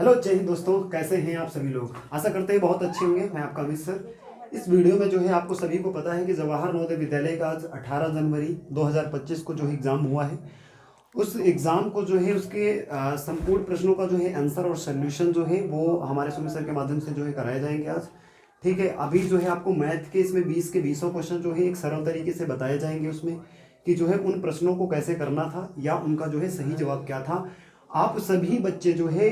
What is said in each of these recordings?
Hello जय हिंद दोस्तों, कैसे हैं आप सभी लोग। आशा करते हैं बहुत अच्छे होंगे। मैं आपका अमित सर। इस वीडियो में जो है आपको सभी को पता है कि जवाहर नवोदय विद्यालय का आज 18 जनवरी 2025 को जो एग्ज़ाम हुआ है, उस एग्ज़ाम को जो है उसके संपूर्ण प्रश्नों का जो है आंसर और सोल्यूशन जो है वो हमारे सुमित सर के माध्यम से जो है कराए जाएंगे आज। ठीक है, अभी जो है आपको मैथ के इसमें 20 के 20 क्वेश्चन जो है एक सरल तरीके से बताए जाएंगे उसमें कि जो है उन प्रश्नों को कैसे करना था या उनका जो है सही जवाब क्या था। आप सभी बच्चे जो है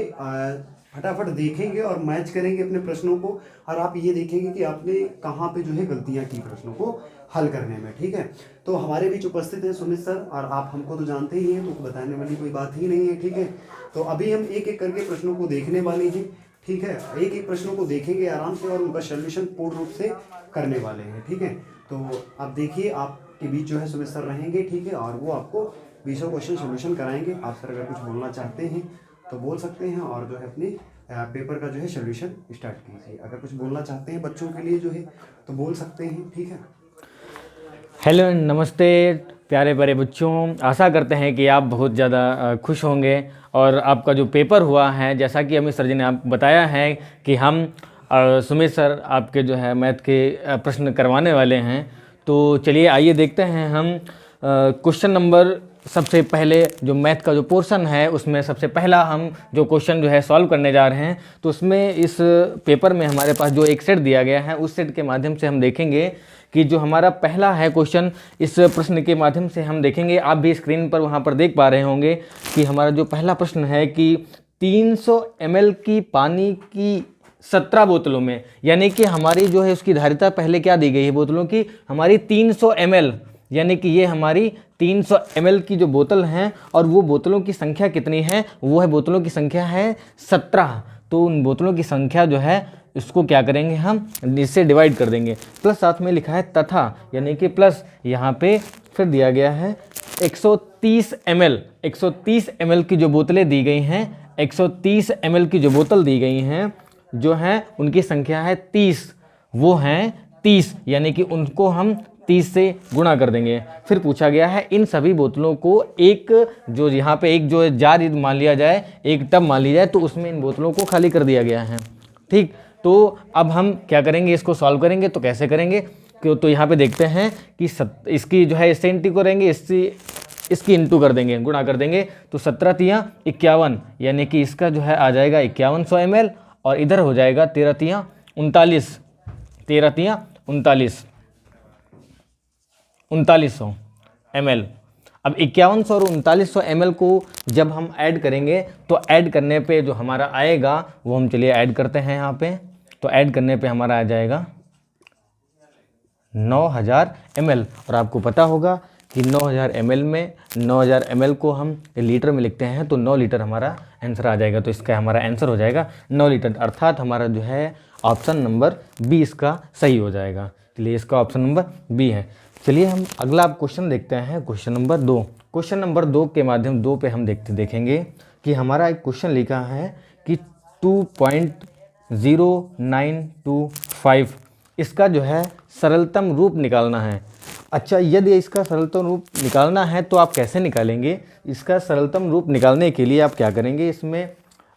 फटाफट देखेंगे और मैच करेंगे अपने प्रश्नों को, और आप ये देखेंगे कि आपने कहाँ पे जो है गलतियाँ की प्रश्नों को हल करने में। ठीक है, तो हमारे बीच उपस्थित हैं सुमित सर, और आप हमको तो जानते ही हैं, तो बताने वाली कोई बात ही नहीं है। ठीक है, तो अभी हम एक एक करके प्रश्नों को देखने वाले हैं। ठीक है, एक एक प्रश्नों को देखेंगे आराम से और उनका सोल्यूशन पूर्ण रूप से करने वाले हैं। ठीक है, तो आप देखिए, आपके बीच जो है सुमित सर रहेंगे। ठीक है, और वो आपको 20 क्वेश्चन सोल्यूशन कराएंगे। आप सर अगर कुछ बोलना चाहते हैं तो बोल सकते हैं, और जो है अपने पेपर का जो है सोल्यूशन स्टार्ट कीजिए। अगर कुछ बोलना चाहते हैं बच्चों के लिए जो है तो बोल सकते हैं। ठीक है, हेलो नमस्ते प्यारे प्यारे बच्चों, आशा करते हैं कि आप बहुत ज़्यादा खुश होंगे। और आपका जो पेपर हुआ है, जैसा कि अमित सर जी ने आपको बताया है कि हम सुमित सर आपके जो है मैथ के प्रश्न करवाने वाले हैं। तो चलिए आइए देखते हैं हम क्वेश्चन नंबर। सबसे पहले जो मैथ का जो पोर्शन है उसमें सबसे पहला हम जो क्वेश्चन जो है सॉल्व करने जा रहे हैं। तो उसमें इस पेपर में हमारे पास जो एक सेट दिया गया है, उस सेट के माध्यम से हम देखेंगे कि जो हमारा पहला है क्वेश्चन, इस प्रश्न के माध्यम से हम देखेंगे। आप भी स्क्रीन पर वहाँ पर देख पा रहे होंगे कि हमारा जो पहला प्रश्न है कि 300 ml की पानी की 17 बोतलों में, यानी कि हमारी जो है उसकी धारिता पहले क्या दी गई है बोतलों की, हमारी 300 ml, यानी कि ये हमारी 300 ml की जो बोतल हैं, और वो बोतलों की संख्या कितनी है, वो है बोतलों की संख्या है 17। तो उन बोतलों की संख्या जो है इसको क्या करेंगे, हम इससे डिवाइड कर देंगे। प्लस साथ में लिखा है तथा, यानी कि प्लस यहाँ पे फिर दिया गया है 130 ml। 130 ml की जो बोतलें दी गई हैं, 130 ml की जो बोतल दी गई हैं, जो हैं उनकी संख्या है 30। वो हैं 30, यानी कि उनको हम 30 से गुणा कर देंगे। फिर पूछा गया है इन सभी बोतलों को एक जो यहाँ पे एक जो जार मान लिया जाए, एक टब मान लिया जाए, तो उसमें इन बोतलों को खाली कर दिया गया है। ठीक, तो अब हम क्या करेंगे, इसको सॉल्व करेंगे। तो कैसे करेंगे, तो यहाँ पे देखते हैं कि इसकी जो है इससे इंटू करेंगे, इसकी इंटू कर देंगे, गुणा कर देंगे। तो 17 तियाँ 51, यानी कि इसका जो है आ जाएगा 5100 ml, और इधर हो जाएगा 13 तियाँ 39, 13 तियाँ 39, 3900 ml। अब 5100 और 3900 ml को जब हम ऐड करेंगे, तो ऐड करने पे जो हमारा आएगा वो हम चलिए ऐड करते हैं यहाँ पे। तो ऐड करने पे हमारा आ जाएगा 9000 ml। और आपको पता होगा कि 9000 ml में 9000 ml को हम लीटर में लिखते हैं, तो 9 लीटर हमारा आंसर आ जाएगा। तो इसका हमारा आंसर हो जाएगा 9 लीटर, अर्थात हमारा जो है ऑप्शन नंबर बी इसका सही हो जाएगा। चलिए इसका ऑप्शन नंबर बी है। चलिए हम अगला क्वेश्चन देखते हैं, क्वेश्चन नंबर 2। क्वेश्चन नंबर 2 के माध्यम 2 पे हम देखेंगे कि हमारा एक क्वेश्चन लिखा है कि 2.0925 इसका जो है सरलतम रूप निकालना है। अच्छा, यदि इसका सरलतम रूप निकालना है तो आप कैसे निकालेंगे? इसका सरलतम रूप निकालने के लिए आप क्या करेंगे, इसमें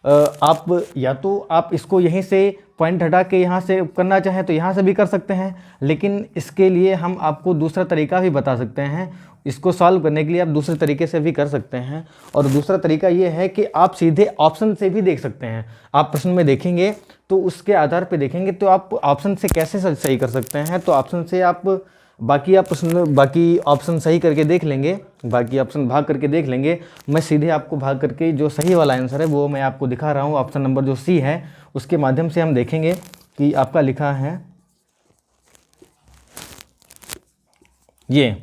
आप या तो आप इसको यहीं से पॉइंट हटा के यहाँ से करना चाहें तो यहाँ से भी कर सकते हैं, लेकिन इसके लिए हम आपको दूसरा तरीका भी बता सकते हैं। इसको सॉल्व करने के लिए आप दूसरे तरीके से भी कर सकते हैं, और दूसरा तरीका ये है कि आप सीधे ऑप्शन से भी देख सकते हैं। आप प्रश्न में देखेंगे तो उसके आधार पर देखेंगे तो आप ऑप्शन से कैसे सही कर सकते हैं। तो ऑप्शन से आप बाकी ऑप्शन सही करके देख लेंगे, बाकी ऑप्शन भाग करके देख लेंगे। मैं सीधे आपको भाग करके जो सही वाला आंसर है वो मैं आपको दिखा रहा हूँ। ऑप्शन नंबर जो सी है उसके माध्यम से हम देखेंगे कि आपका लिखा है ये।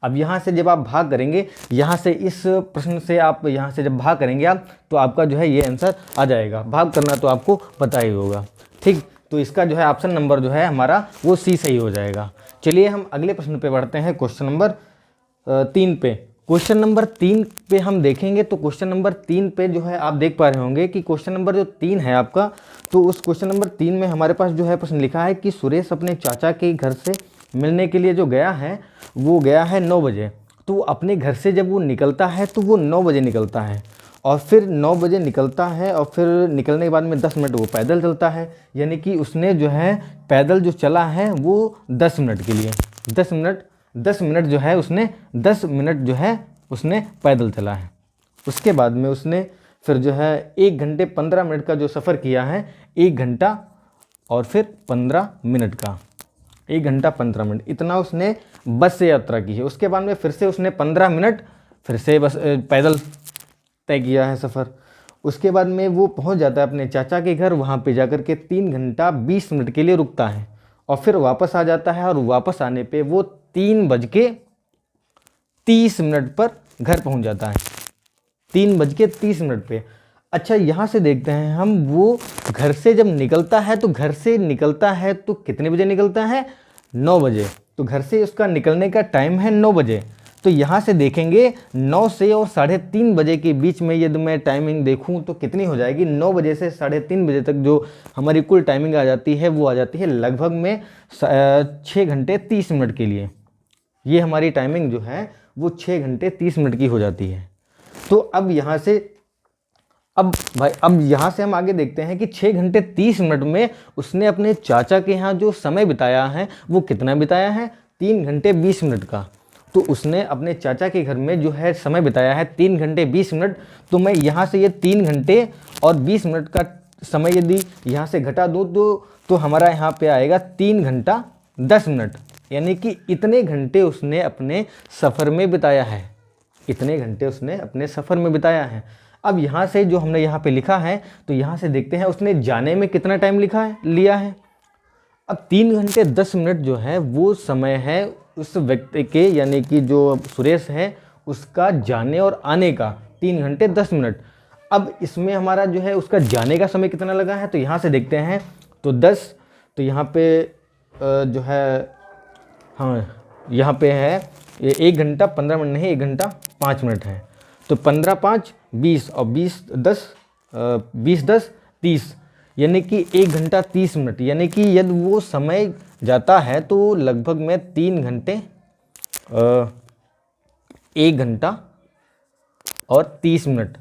अब यहाँ से जब आप भाग करेंगे, यहाँ से इस प्रश्न से आप यहाँ से जब भाग करेंगे आप, तो आपका जो है ये आंसर आ जाएगा। भाग करना तो आपको पता ही होगा। ठीक, तो इसका जो है ऑप्शन नंबर जो है हमारा वो सी सही हो जाएगा। चलिए हम अगले प्रश्न पे बढ़ते हैं, क्वेश्चन नंबर 3 पे। क्वेश्चन नंबर 3 पे हम देखेंगे, तो क्वेश्चन नंबर 3 पे जो है आप देख पा रहे होंगे कि क्वेश्चन नंबर जो 3 है आपका, तो उस क्वेश्चन नंबर 3 में हमारे पास जो है प्रश्न लिखा है कि सुरेश अपने चाचा के घर से मिलने के लिए जो गया है वो गया है 9 बजे। तो अपने घर से जब वो निकलता है तो वो 9 बजे निकलता है, और फिर 9 बजे निकलता है और फिर निकलने के बाद में 10 मिनट वो पैदल चलता है, यानी कि उसने जो है पैदल जो चला है वो 10 मिनट के लिए 10 मिनट जो है उसने 10 मिनट जो है उसने पैदल चला है। उसके बाद में उसने फिर जो है 1 घंटे 15 मिनट का जो सफ़र किया है, 1 घंटा और फिर 15 मिनट का, 1 घंटा 15 मिनट इतना उसने बस से यात्रा की है। उसके बाद में फिर से उसने 15 मिनट फिर से बस पैदल तय किया है सफ़र। उसके बाद में वो पहुंच जाता है अपने चाचा के घर, वहाँ पे जाकर के 3 घंटा 20 मिनट के लिए रुकता है और फिर वापस आ जाता है। और वापस आने पे वो 3:30 पर घर पहुंच जाता है, 3:30 पे। अच्छा, यहाँ से देखते हैं हम, वो घर से जब निकलता है तो घर से निकलता है तो कितने बजे निकलता है? 9 बजे। तो घर से उसका निकलने का टाइम है 9 बजे। तो यहाँ से देखेंगे 9 से और 3:30 बजे के बीच में यदि मैं टाइमिंग देखूँ तो कितनी हो जाएगी? 9 बजे से 3:30 बजे तक जो हमारी कुल टाइमिंग आ जाती है वो आ जाती है लगभग में 6 घंटे 30 मिनट के लिए। ये हमारी टाइमिंग जो है वो 6 घंटे 30 मिनट की हो जाती है। तो अब यहाँ से अब यहाँ से हम आगे देखते हैं कि 6 घंटे 30 मिनट में उसने अपने चाचा के यहाँ जो समय बिताया है वो कितना बिताया है? 3 घंटे 20 मिनट का। तो उसने अपने चाचा के घर में जो है समय बिताया है 3 घंटे 20 मिनट। तो मैं यहाँ से ये 3 घंटे और 20 मिनट का समय यदि यहाँ से घटा दूँ तो हमारा यहाँ पे आएगा 3 घंटा 10 मिनट, यानी कि इतने घंटे उसने अपने सफ़र में बिताया है, इतने घंटे उसने अपने सफ़र में बिताया है। अब यहाँ से जो हमने यहाँ पे लिखा है तो यहाँ से देखते हैं उसने जाने में कितना टाइम लिया है। अब 3 घंटे 10 मिनट जो है वो समय है उस व्यक्ति के, यानी कि जो सुरेश है उसका जाने और आने का 3 घंटे 10 मिनट। अब इसमें हमारा जो है उसका जाने का समय कितना लगा है तो यहाँ से देखते हैं तो 10, तो यहाँ पे जो है यहाँ पे है 1 घंटा 15 मिनट नहीं, 1 घंटा 5 मिनट है। तो 15 5 20 और 20 10 30, यानी कि 1 घंटा 30 मिनट, यानी कि यदि वो समय जाता है तो लगभग में 3 घंटे 1 घंटा और 30 मिनट,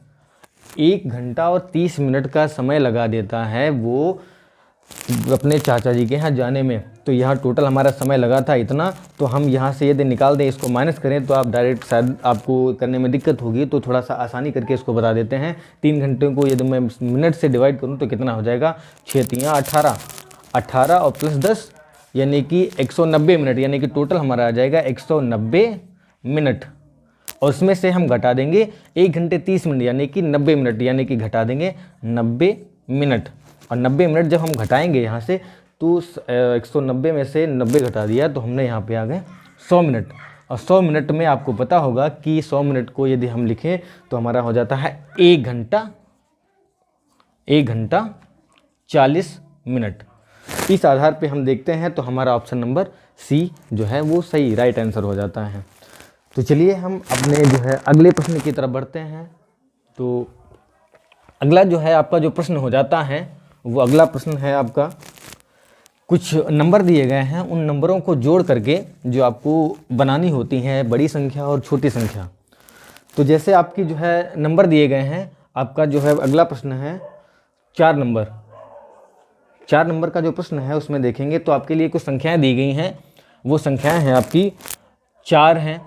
1 घंटा और 30 मिनट का समय लगा देता है वो अपने चाचा जी के यहाँ जाने में। तो यहाँ टोटल हमारा समय लगा था इतना। तो हम यहाँ से यदि निकाल दें, इसको माइनस करें तो आप डायरेक्ट शायद आपको करने में दिक्कत होगी, तो थोड़ा सा आसानी करके इसको बता देते हैं। 3 घंटे को यदि मैं मिनट से डिवाइड करूँ तो कितना हो जाएगा? 6 3 18, 18 और प्लस 10 यानी कि 190 मिनट, यानी कि टोटल हमारा आ जाएगा 190 मिनट। और उसमें से हम घटा देंगे 1 घंटे 30 मिनट यानी कि 90 मिनट, यानी कि घटा देंगे 90 मिनट। और 90 मिनट जब हम घटाएंगे यहाँ से तो 190 में से 90 घटा दिया तो हमने यहाँ पे आ गए 100 मिनट। और 100 मिनट में आपको पता होगा कि 100 मिनट को यदि हम लिखें तो हमारा हो जाता है 1 घंटा 40 मिनट। इस आधार पे हम देखते हैं तो हमारा ऑप्शन नंबर सी जो है वो सही राइट आंसर हो जाता है। तो चलिए हम अपने जो है अगले प्रश्न की तरफ बढ़ते हैं। तो अगला जो है आपका जो प्रश्न हो जाता है वो अगला प्रश्न है आपका, कुछ नंबर दिए गए हैं, उन नंबरों को जोड़ करके जो आपको बनानी होती हैं बड़ी संख्या और छोटी संख्या। तो जैसे आपकी जो है नंबर दिए गए हैं, आपका जो है अगला प्रश्न है 4 नंबर। 4 नंबर का जो प्रश्न है उसमें देखेंगे तो आपके लिए कुछ संख्याएं दी गई हैं। वो संख्याएं हैं आपकी 4 हैं,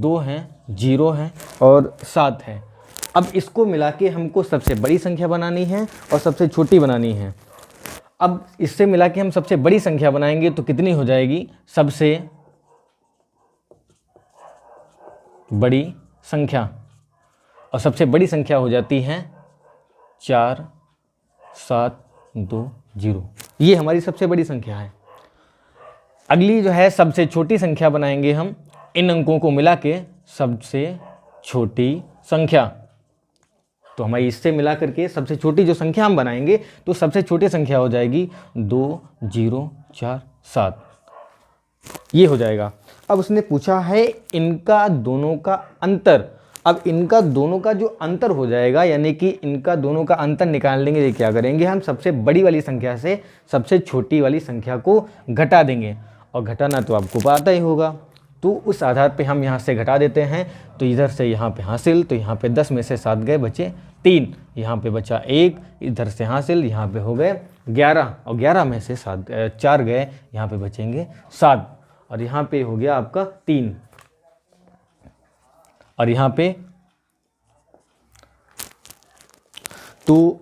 2 हैं, 0 हैं और 7 है। अब इसको मिला के हमको सबसे बड़ी संख्या बनानी है और सबसे छोटी बनानी है। अब इससे मिला के हम सबसे बड़ी संख्या बनाएंगे तो कितनी हो जाएगी? सबसे बड़ी संख्या, और सबसे बड़ी संख्या हो जाती है 4 7 2 0। ये हमारी सबसे बड़ी संख्या है। अगली जो है सबसे छोटी संख्या बनाएंगे हम, इन अंकों को मिला के सबसे छोटी संख्या। तो हमारी इससे मिला करके सबसे छोटी जो संख्या हम बनाएंगे तो सबसे छोटी संख्या हो जाएगी 2 0 4 7, ये हो जाएगा। अब उसने पूछा है इनका दोनों का अंतर। अब इनका दोनों का जो अंतर हो जाएगा, यानी कि इनका दोनों का अंतर निकालने के लिए क्या करेंगे? हम सबसे बड़ी वाली संख्या से सबसे छोटी वाली संख्या को घटा देंगे, और घटाना तो आपको पता ही होगा। तो उस आधार पे हम यहाँ से घटा देते हैं। तो इधर से यहाँ पे हासिल, तो यहाँ पे 10 में से 7 गए, बचे 3, यहाँ पे बचा 1, इधर से हासिल, यहाँ पे हो गए 11 और 11 में से 4 गए, यहाँ पे बचेंगे 7 और यहाँ पे हो गया आपका 3 और यहाँ पे। तो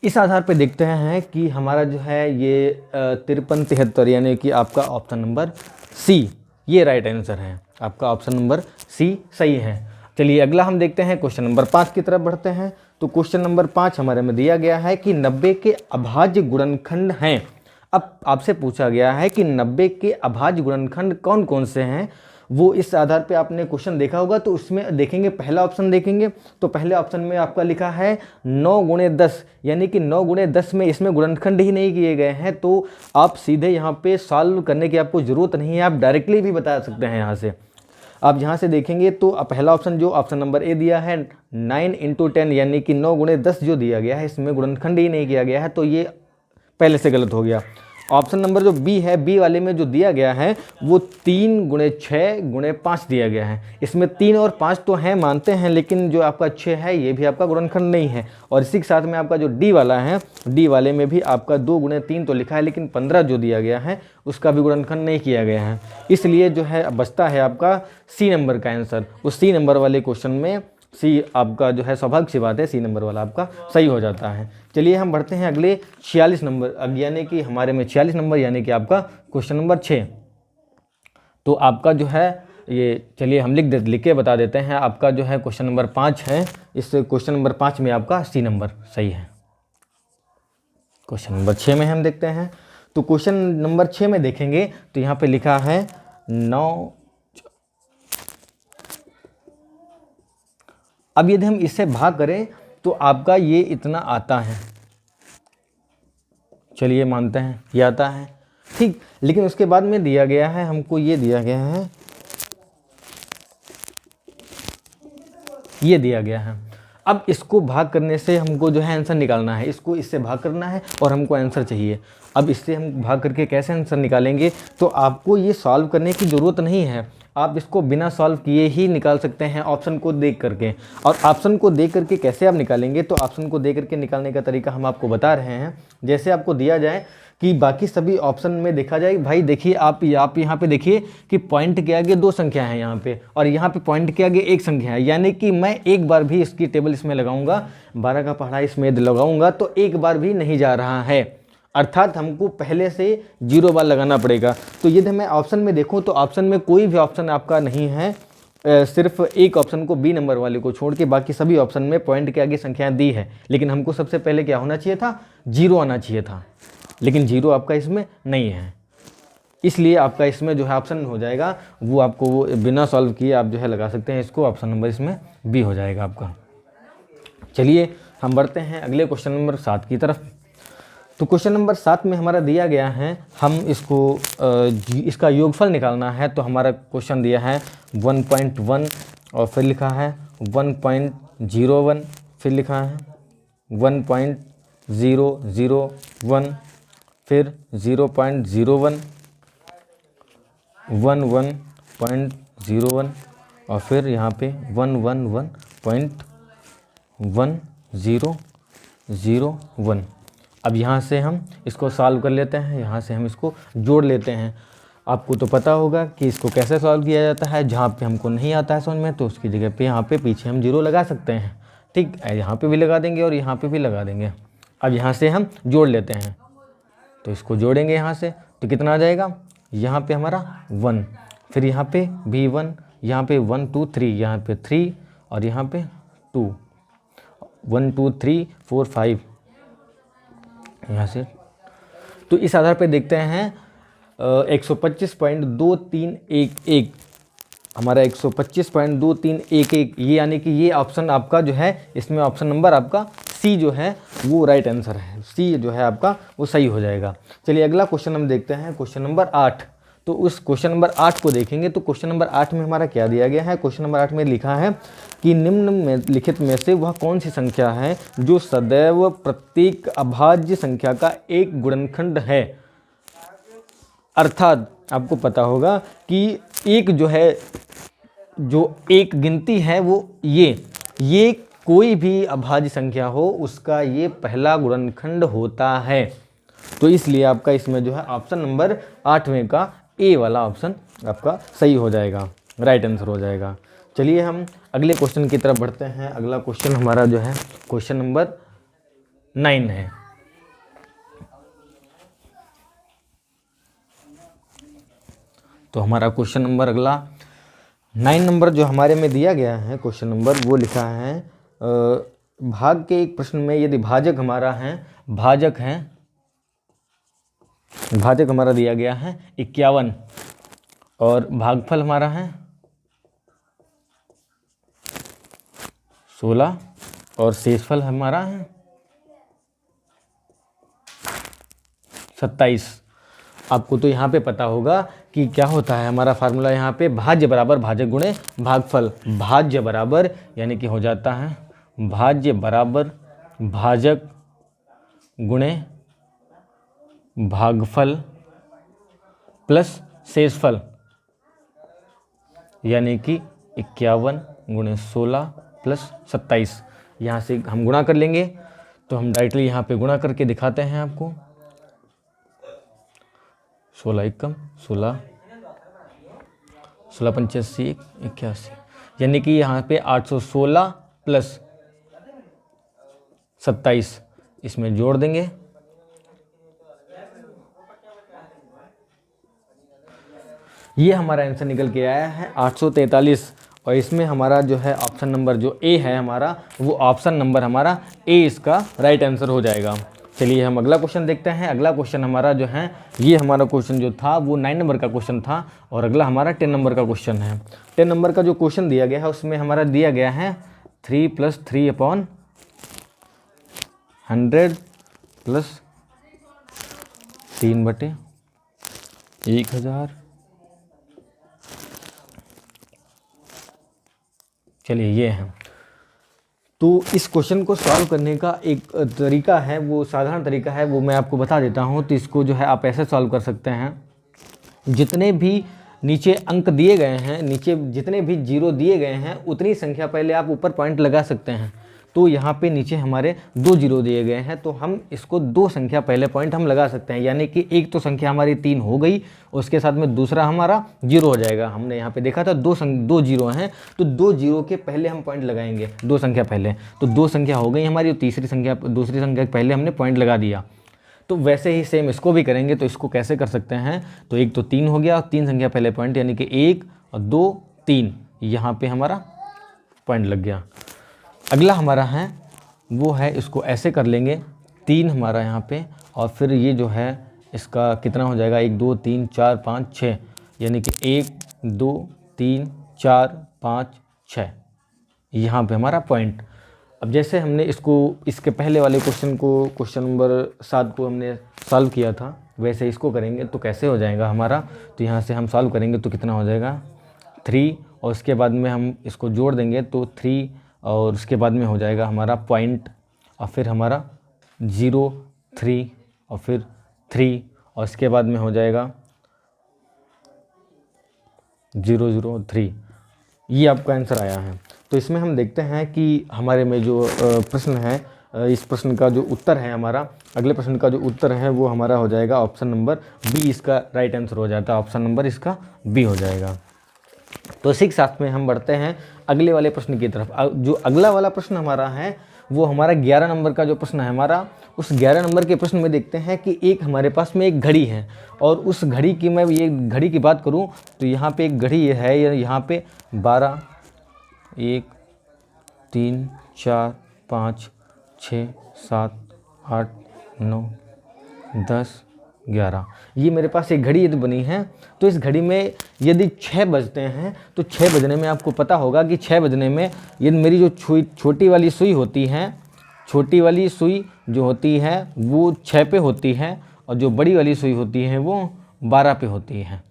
इस आधार पे देखते हैं कि हमारा जो है ये 53 73 यानी कि आपका ऑप्शन नंबर सी ये राइट आंसर है। आपका ऑप्शन नंबर सी सही है। चलिए अगला हम देखते हैं, क्वेश्चन नंबर 5 की तरफ बढ़ते हैं। तो क्वेश्चन नंबर 5 हमारे में दिया गया है कि 90 के अभाज्य गुणनखंड हैं। अब आपसे पूछा गया है कि 90 के अभाज्य गुणनखंड कौन कौन से हैं। वो इस आधार पे आपने क्वेश्चन देखा होगा, तो उसमें देखेंगे, पहला ऑप्शन देखेंगे तो पहले ऑप्शन में आपका लिखा है 9 गुणे 10, यानी कि 9 गुणे 10 में इसमें गुणनखंड ही नहीं किए गए हैं। तो आप सीधे यहाँ पे सॉल्व करने की आपको ज़रूरत नहीं है, आप डायरेक्टली भी बता सकते हैं। यहाँ से आप यहाँ से देखेंगे तो पहला ऑप्शन जो ऑप्शन नंबर ए दिया है 9 × 10 यानी कि 9 गुणे 10 जो दिया गया है इसमें गुणनखंड ही नहीं किया गया है, तो ये पहले से गलत हो गया। ऑप्शन नंबर जो बी है, बी वाले में जो दिया गया है वो 3 गुणे 6 गुणे 5 दिया गया है। इसमें 3 और 5 तो हैं, मानते हैं, लेकिन जो आपका 6 है ये भी आपका गुणनखंड नहीं है। और इसी के साथ में आपका जो डी वाला है, डी वाले में भी आपका 2 गुणे 3 तो लिखा है, लेकिन 15 जो दिया गया है उसका भी गुणनखंड नहीं किया गया है। इसलिए जो है बचता है आपका सी नंबर का आंसर। उस सी नंबर वाले क्वेश्चन में सी आपका जो है स्वाभाविक सी बात है, सी नंबर वाला आपका सही हो जाता है। चलिए हम बढ़ते हैं अगले 46 नंबर, यानी कि हमारे में 46 नंबर यानी कि आपका क्वेश्चन नंबर 6। तो आपका जो है ये, चलिए हम लिख के बता देते हैं। आपका जो है क्वेश्चन नंबर 5 है, इस क्वेश्चन नंबर 5 में आपका सी नंबर सही है। क्वेश्चन नंबर 6 में हम देखते हैं। तो क्वेश्चन नंबर 6 में देखेंगे तो यहाँ पे लिखा है 9। अब यदि हम इससे भाग करें तो आपका ये इतना आता है, चलिए मानते हैं ये आता है, ठीक। लेकिन उसके बाद में दिया गया है, हमको ये दिया गया है, ये दिया गया है। अब इसको भाग करने से हमको जो है आंसर निकालना है, इसको इससे भाग करना है और हमको आंसर चाहिए। अब इससे हम भाग करके कैसे आंसर निकालेंगे, तो आपको ये सॉल्व करने की ज़रूरत नहीं है, आप इसको बिना सॉल्व किए ही निकाल सकते हैं ऑप्शन को देख करके। और ऑप्शन को देख करके कैसे आप निकालेंगे, तो ऑप्शन को देख करके निकालने का तरीका हम आपको बता रहे हैं। जैसे आपको दिया जाए कि बाकी सभी ऑप्शन में देखा जाए, भाई देखिए आप यहाँ पे देखिए कि पॉइंट के आगे 2 संख्या है यहाँ पे, और यहाँ पे पॉइंट के आगे 1 संख्या है, यानी कि मैं एक बार भी इसकी टेबल इसमें लगाऊंगा, 12 का पहाड़ा इसमें लगाऊंगा तो एक बार भी नहीं जा रहा है, अर्थात हमको पहले से 0 बार लगाना पड़ेगा। तो यदि मैं ऑप्शन में देखूं तो ऑप्शन में कोई भी ऑप्शन आपका नहीं है, सिर्फ एक ऑप्शन को बी नंबर वाले को छोड़ के बाकी सभी ऑप्शन में पॉइंट के आगे संख्या दी है। लेकिन हमको सबसे पहले क्या होना चाहिए था, 0 आना चाहिए था, लेकिन 0 आपका इसमें नहीं है, इसलिए आपका इसमें जो है ऑप्शन हो जाएगा वो आपको बिना सॉल्व किए आप जो है लगा सकते हैं इसको, ऑप्शन नंबर इसमें बी हो जाएगा आपका। चलिए हम बढ़ते हैं अगले क्वेश्चन नंबर 7 की तरफ। तो क्वेश्चन नंबर 7 में हमारा दिया गया है, हम इसको इसका योगफल निकालना है। तो हमारा क्वेश्चन दिया है 1.1 और फिर लिखा है 1.01, फिर लिखा है 1.001, फिर 0.01, 11.01 और फिर यहाँ पे 111.1001। अब यहाँ से हम इसको सॉल्व कर लेते हैं, यहाँ से हम इसको जोड़ लेते हैं। आपको तो पता होगा कि इसको कैसे सॉल्व किया जाता है, जहाँ पे हमको नहीं आता है समझ में तो उसकी जगह पे यहाँ पे पीछे हम 0 लगा सकते हैं, ठीक। यहाँ पे भी लगा देंगे और यहाँ पे भी लगा देंगे। अब यहाँ से हम जोड़ लेते हैं, तो इसको जोड़ेंगे यहाँ से तो कितना आ जाएगा, यहाँ पे हमारा 1, फिर यहाँ पे भी 1, यहाँ पे 1 2 3, यहाँ पे 3 और यहाँ पे 2, 1 2 3 4 5 यहाँ से। तो इस आधार पे देखते हैं 125.2311, हमारा 125.2311, ये यानी कि ये ऑप्शन आपका जो है, इसमें ऑप्शन नंबर आपका सी जो है वो राइट आंसर है, सी जो है आपका वो सही हो जाएगा। चलिए अगला क्वेश्चन हम देखते हैं, क्वेश्चन नंबर 8। तो उस क्वेश्चन नंबर 8 को देखेंगे तो क्वेश्चन नंबर 8 में हमारा क्या दिया गया है, क्वेश्चन नंबर 8 में लिखा है कि निम्न में लिखित में से वह कौन सी संख्या है जो सदैव प्रत्येक अभाज्य संख्या का एक गुणनखंड है। अर्थात आपको पता होगा कि एक जो है, जो एक गिनती है वो ये कोई भी अभाज्य संख्या हो उसका ये पहला गुणनखंड होता है। तो इसलिए आपका इसमें जो है ऑप्शन नंबर 8वें का ए वाला ऑप्शन आपका सही हो जाएगा, राइट आंसर हो जाएगा। चलिए हम अगले क्वेश्चन की तरफ बढ़ते हैं। अगला क्वेश्चन हमारा जो है क्वेश्चन नंबर 9 है। तो हमारा क्वेश्चन नंबर अगला 9 नंबर जो हमारे में दिया गया है क्वेश्चन नंबर, वो लिखा है भाग के एक प्रश्न में यदि भाजक हमारा है, भाजक हमारा दिया गया है 51 और भागफल हमारा है 16 और शेषफल हमारा है 27। आपको तो यहाँ पे पता होगा कि क्या होता है हमारा फार्मूला यहाँ पे, भाज्य बराबर भाजक गुणे भागफल। भाज्य बराबर यानी कि हो जाता है भाज्य बराबर भाजक गुणे भागफल प्लस शेषफल, यानी कि 51 गुणे 16 प्लस 27। यहाँ से हम गुणा कर लेंगे, तो हम डायरेक्टली यहाँ पे गुणा करके दिखाते हैं आपको। 16 एकम 16, 16 85 81, यानी कि यहाँ पे 816 प्लस 27 इसमें जोड़ देंगे। ये हमारा आंसर निकल के आया है 843 और इसमें हमारा जो है ऑप्शन नंबर जो ए है हमारा, वो ऑप्शन नंबर हमारा ए इसका राइट आंसर हो जाएगा। चलिए हम अगला क्वेश्चन देखते हैं। अगला क्वेश्चन हमारा जो है, ये हमारा क्वेश्चन जो था वो 9 नंबर का क्वेश्चन था और अगला हमारा 10 नंबर का क्वेश्चन है। 10 नंबर का जो क्वेश्चन दिया गया है उसमें हमारा दिया गया है 3 + 3/100 प्लस 3/1000। चलिए ये है। तो इस क्वेश्चन को सॉल्व करने का एक तरीका है, वो साधारण तरीका है, वो मैं आपको बता देता हूँ। तो इसको जो है आप ऐसे सॉल्व कर सकते हैं, जितने भी नीचे अंक दिए गए हैं, नीचे जितने भी जीरो दिए गए हैं उतनी संख्या पहले आप ऊपर पॉइंट लगा सकते हैं। तो यहाँ पे नीचे हमारे 2 जीरो दिए गए हैं, तो हम इसको 2 संख्या पहले पॉइंट हम लगा सकते हैं, यानी कि एक तो संख्या हमारी 3 हो गई, उसके साथ में दूसरा हमारा 0 हो जाएगा। हमने यहाँ पे देखा था 2 जीरो हैं, तो 2 जीरो के पहले हम पॉइंट लगाएंगे, 2 संख्या पहले। तो 2 संख्या हो गई हमारी, दूसरी संख्या के पहले हमने पॉइंट लगा दिया। तो वैसे ही सेम इसको भी करेंगे। तो इसको कैसे कर सकते हैं, तो एक तो 3 हो गया और 3 संख्या पहले पॉइंट, यानी कि 1 और 2 3, यहाँ पे हमारा पॉइंट लग गया। अगला हमारा है वो है, इसको ऐसे कर लेंगे, 3 हमारा यहाँ पे, और फिर ये जो है इसका कितना हो जाएगा, 1 2 3 4 5 6, यानी कि 1 2 3 4 5 6, यहाँ पे हमारा पॉइंट। अब जैसे हमने इसको इसके पहले वाले क्वेश्चन को, क्वेश्चन नंबर 7 को हमने सॉल्व किया था, वैसे इसको करेंगे तो कैसे हो जाएगा हमारा। तो यहाँ से हम सॉल्व करेंगे तो कितना हो जाएगा 3, और उसके बाद में हम इसको जोड़ देंगे तो 3, और उसके बाद में हो जाएगा हमारा पॉइंट, और फिर हमारा 0 3 और फिर 3, और इसके बाद में हो जाएगा 0 0 3। ये आपका आंसर आया है। तो इसमें हम देखते हैं कि हमारे में जो प्रश्न है, इस प्रश्न का जो उत्तर है हमारा, अगले प्रश्न का जो उत्तर है वो हमारा हो जाएगा ऑप्शन नंबर बी, इसका राइट आंसर हो जाता है। ऑप्शन नंबर इसका बी हो जाएगा। तो इसी के साथ में हम बढ़ते हैं अगले वाले प्रश्न की तरफ। जो अगला वाला प्रश्न हमारा है वो हमारा 11 नंबर का जो प्रश्न है हमारा, उस 11 नंबर के प्रश्न में देखते हैं कि एक हमारे पास में एक घड़ी है, और उस घड़ी की मैं ये घड़ी की बात करूं तो यहाँ पे एक घड़ी है, यहाँ पे 12 1 3 4 5 6 7 8 9 10 11, ये मेरे पास एक घड़ी यदि बनी है। तो इस घड़ी में यदि 6 बजते हैं तो 6 बजने में आपको पता होगा कि 6 बजने में यदि मेरी जो छोटी वाली सुई होती है, छोटी वाली सुई जो होती है वो 6 पे होती है, और जो बड़ी वाली सुई होती है वो 12 पे होती है।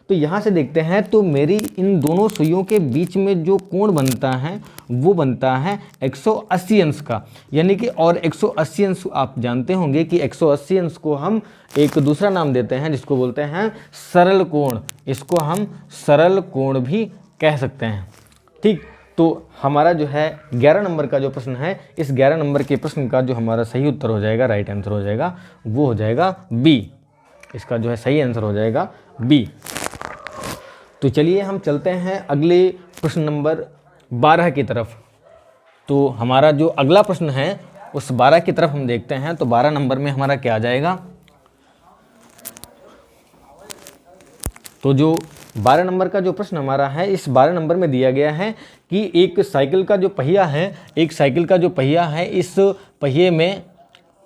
तो यहाँ से देखते हैं, तो मेरी इन दोनों सुइयों के बीच में जो कोण बनता है वो बनता है 180 अंश का, यानी कि, और 180 अंश आप जानते होंगे कि 180 अंश को हम एक दूसरा नाम देते हैं जिसको बोलते हैं सरल कोण। इसको हम सरल कोण भी कह सकते हैं। ठीक, तो हमारा जो है 11 नंबर का जो प्रश्न है, इस 11 नंबर के प्रश्न का जो हमारा सही उत्तर हो जाएगा, राइट आंसर हो जाएगा, वो हो जाएगा बी। इसका जो है सही आंसर हो जाएगा बी। तो चलिए हम चलते हैं अगले प्रश्न नंबर 12 की तरफ। तो हमारा जो अगला प्रश्न है उस 12 की तरफ हम देखते हैं। तो 12 नंबर में हमारा क्या आ जाएगा? तो जो 12 नंबर का जो प्रश्न हमारा है, इस 12 नंबर में दिया गया है कि एक साइकिल का जो पहिया है, एक साइकिल का जो पहिया है,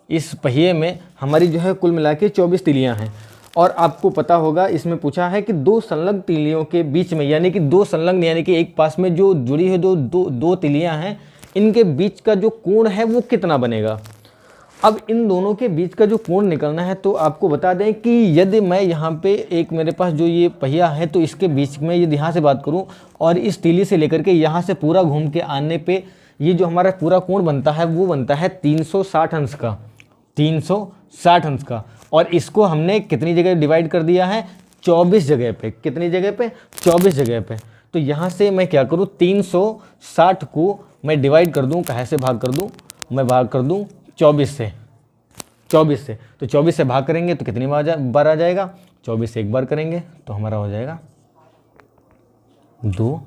इस पहिए में हमारी जो है कुल मिला के 24 तीलियाँ हैं। और आपको पता होगा इसमें पूछा है कि दो संलग्न तीलियों के बीच में, यानी कि दो संलग्न यानी कि एक पास में जो जुड़ी है दो तीलियाँ हैं, इनके बीच का जो कोण है वो कितना बनेगा। अब इन दोनों के बीच का जो कोण निकलना है, तो आपको बता दें कि यदि मैं यहाँ पे एक मेरे पास जो ये पहिया है, तो इसके बीच में यदि यहाँ से बात करूँ और इस तीली से लेकर के यहाँ से पूरा घूम के आने पे ये जो हमारा पूरा कोण बनता है वो बनता है 360 अंश का, 360 अंश का। और इसको हमने कितनी जगह डिवाइड कर दिया है? 24 जगह पे। कितनी जगह पे? 24 जगह पे। तो यहाँ से मैं क्या करूँ, 360 को मैं डिवाइड कर दूँ, कहाँ से भाग कर दूँ? मैं भाग कर दूँ 24 से। 24 से, तो 24 से भाग करेंगे तो कितनी बार आ जाएगा? 24 से एक बार करेंगे तो हमारा हो जाएगा 2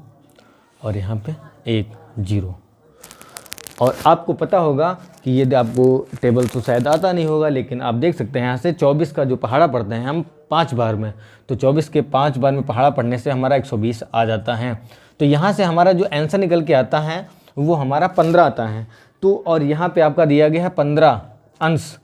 और यहाँ पे 1 0। और आपको पता होगा कि यदि आपको टेबल तो शायद आता नहीं होगा, लेकिन आप देख सकते हैं यहाँ से 24 का जो पहाड़ा पढ़ते हैं हम 5 बार में, तो 24 के 5 बार में पहाड़ा पढ़ने से हमारा 120 आ जाता है। तो यहाँ से हमारा जो आंसर निकल के आता है वो हमारा 15 आता है। तो और यहाँ पे आपका दिया गया है 15 अंश,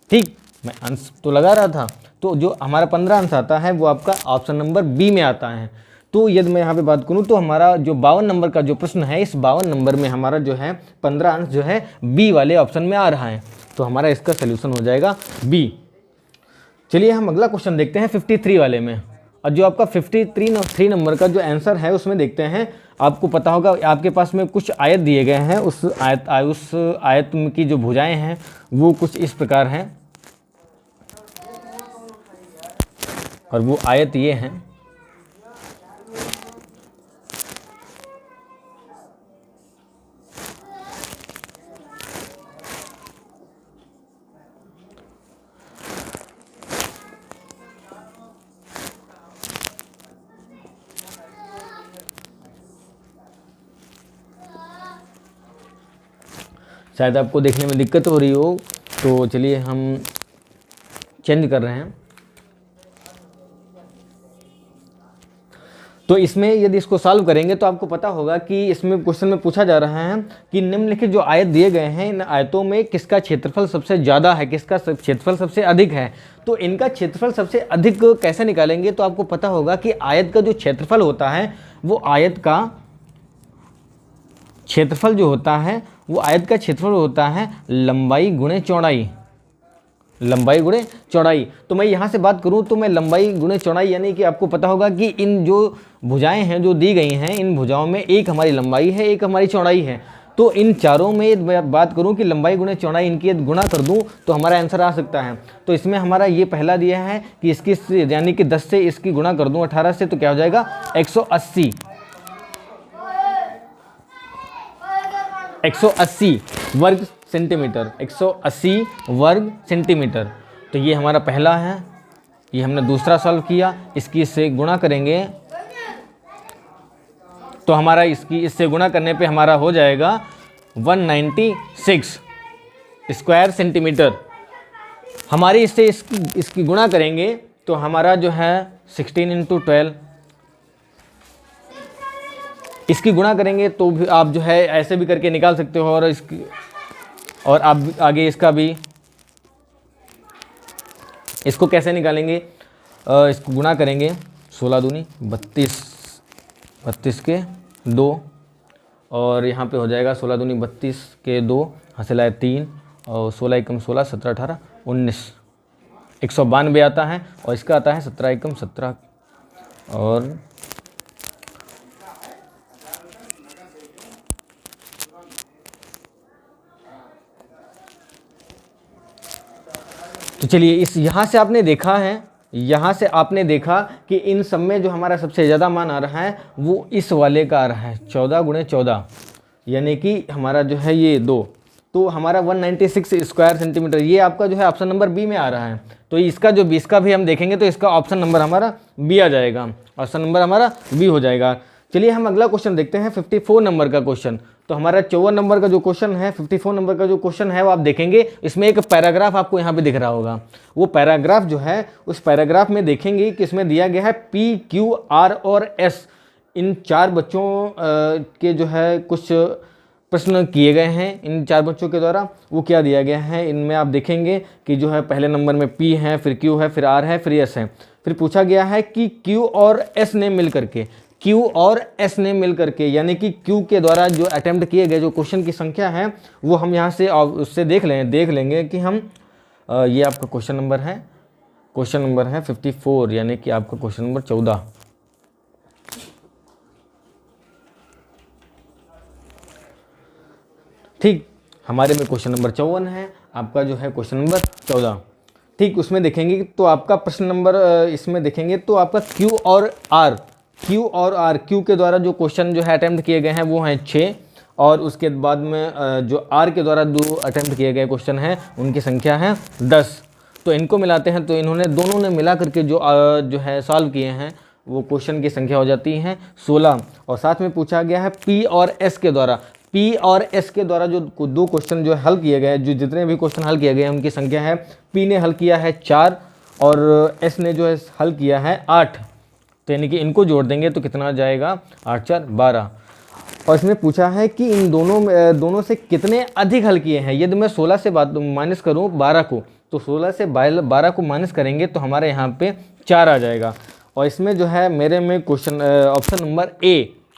ठीक, मैं अंश तो लगा रहा था। तो जो हमारा 15 अंश आता है वो आपका ऑप्शन नंबर बी में आता है। तो यदि मैं यहाँ पे बात करूँ तो हमारा जो 52 नंबर का जो प्रश्न है, इस 52 नंबर में हमारा जो है 15 अंश जो है बी वाले ऑप्शन में आ रहा है। तो हमारा इसका सोल्यूशन हो जाएगा बी। चलिए हम अगला क्वेश्चन देखते हैं 53 वाले में। और जो आपका 53 नंबर का जो आंसर है उसमें देखते हैं। आपको पता होगा आपके पास में कुछ आयत दिए गए हैं, उस आयत की जो भुजाएं हैं वो कुछ इस प्रकार हैं, और वो आयत ये हैं। शायद आपको देखने में दिक्कत हो रही हो, तो चलिए हम चेंज कर रहे हैं। तो इसमें यदि इसको सॉल्व करेंगे तो आपको पता होगा कि इसमें क्वेश्चन में पूछा जा रहा है कि निम्नलिखित जो आयत दिए गए हैं, इन आयतों में किसका क्षेत्रफल सबसे ज़्यादा है, किसका क्षेत्रफल सबसे अधिक है। तो इनका क्षेत्रफल सबसे अधिक कैसे निकालेंगे? तो आपको पता होगा कि आयत का जो क्षेत्रफल होता है वो आयत का क्षेत्रफल जो होता है वो आयत का क्षेत्रफल होता है लंबाई गुणे चौड़ाई, लंबाई गुणे चौड़ाई। तो मैं यहाँ से बात करूँ तो मैं लंबाई गुणे चौड़ाई, यानी कि आपको पता होगा कि इन जो भुजाएं हैं जो दी गई हैं, इन भुजाओं में एक हमारी लंबाई है, एक हमारी चौड़ाई है। तो इन चारों में मैं बात करूं कि लंबाई गुणे चौड़ाई इनकी गुणा कर दूं तो हमारा आंसर आ सकता है। तो इसमें हमारा ये पहला दिया है कि इसकी यानी कि 10 से इसकी गुणा कर दूं 18 से, तो क्या हो जाएगा 180 वर्ग सेंटीमीटर, 180 वर्ग सेंटीमीटर। तो ये हमारा पहला है, ये हमने दूसरा सॉल्व किया। इसकी इससे गुणा करेंगे तो हमारा इससे गुणा करने पे हमारा हो जाएगा 196 स्क्वायर सेंटीमीटर। हमारी इससे इसकी गुणा करेंगे तो हमारा जो है 16 × 12, इसकी गुणा करेंगे तो भी आप जो है ऐसे भी करके निकाल सकते हो। और आप आगे इसका भी, इसको कैसे निकालेंगे? इसको गुणा करेंगे 16 दूनी 32, 32 के 2, और यहाँ पे हो जाएगा 16 दूनी 32 के 2, हासिल आए 3, और 16 एकम 16, 17 18 19, 192 आता है। और इसका आता है 17 एकम 17, और तो चलिए इस यहाँ से आपने देखा है यहाँ से आपने देखा कि इन सब में जो हमारा सबसे ज़्यादा मान आ रहा है वो इस वाले का आ रहा है 14 गुणे 14, यानी कि हमारा जो है ये 2, तो हमारा 196 स्क्वायर सेंटीमीटर ये आपका जो है ऑप्शन नंबर बी में आ रहा है। तो इसका जो इसका भी हम देखेंगे तो इसका ऑप्शन नंबर हमारा बी आ जाएगा, ऑप्शन नंबर हमारा बी हो जाएगा। चलिए हम अगला क्वेश्चन देखते हैं 54 नंबर का क्वेश्चन। तो हमारा 54 नंबर का जो क्वेश्चन है, 54 नंबर का जो क्वेश्चन है वो आप देखेंगे, इसमें एक पैराग्राफ आपको यहाँ पे दिख रहा होगा। वो पैराग्राफ जो है उस पैराग्राफ में देखेंगे कि इसमें दिया गया है पी, क्यू, आर और एस, इन 4 बच्चों के जो है कुछ प्रश्न किए गए हैं इन 4 बच्चों के द्वारा। वो क्या दिया गया है, इनमें आप देखेंगे कि जो है पहले नंबर में P है, फिर Q है, फिर R है, फिर S है। फिर पूछा गया है कि Q और S ने मिल करके, Q और S ने मिल करके, यानी कि Q के द्वारा जो अटेम्प्ट किए गए जो क्वेश्चन की संख्या है वो हम यहाँ से उससे देख लेंगे कि हम ये आपका क्वेश्चन नंबर है 54, यानी कि आपका क्वेश्चन नंबर 14। ठीक, हमारे में क्वेश्चन नंबर 54 है, आपका जो है क्वेश्चन नंबर 14। ठीक, उसमें देखेंगे तो आपका प्रश्न नंबर इसमें देखेंगे तो आपका Q और R के द्वारा जो क्वेश्चन जो है अटेम्प्ट किए गए हैं वो हैं 6, और उसके बाद में जो R के द्वारा 2 अटेम्प्ट किए गए क्वेश्चन हैं उनकी संख्या है 10। तो इनको मिलाते हैं तो इन्होंने दोनों ने मिला करके जो है सॉल्व किए हैं वो क्वेश्चन की संख्या हो जाती है 16। और साथ में पूछा गया है P और S के द्वारा, P और S के द्वारा जो 2 क्वेश्चन जो हल किए गए, जो जितने भी क्वेश्चन हल किए गए हैं उनकी संख्या है, P ने हल किया है 4 और S ने जो है हल किया है 8। तो यानी कि इनको जोड़ देंगे तो कितना आ जाएगा, 8 4 12। और इसमें पूछा है कि इन दोनों से कितने अधिक हल किए हैं। यदि मैं 16 से माइनस करूँ 12 को, तो 16 से 12 को माइनस करेंगे तो हमारे यहाँ पे 4 आ जाएगा। और इसमें जो है मेरे में क्वेश्चन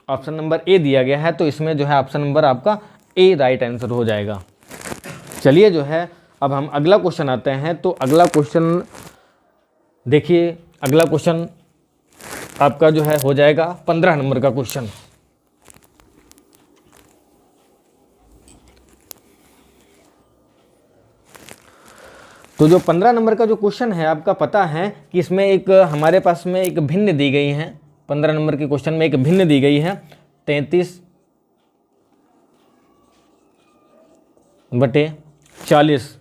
ऑप्शन नंबर ए दिया गया है, तो इसमें जो है ऑप्शन नंबर आपका ए राइट आंसर हो जाएगा। चलिए जो है अब हम अगला क्वेश्चन आते हैं। तो अगला क्वेश्चन देखिए, अगला क्वेश्चन आपका जो है हो जाएगा 15 नंबर का क्वेश्चन। तो जो 15 नंबर का जो क्वेश्चन है आपका पता है कि इसमें एक हमारे पास में एक भिन्न दी गई है। 15 नंबर के क्वेश्चन में एक भिन्न दी गई है 33/40।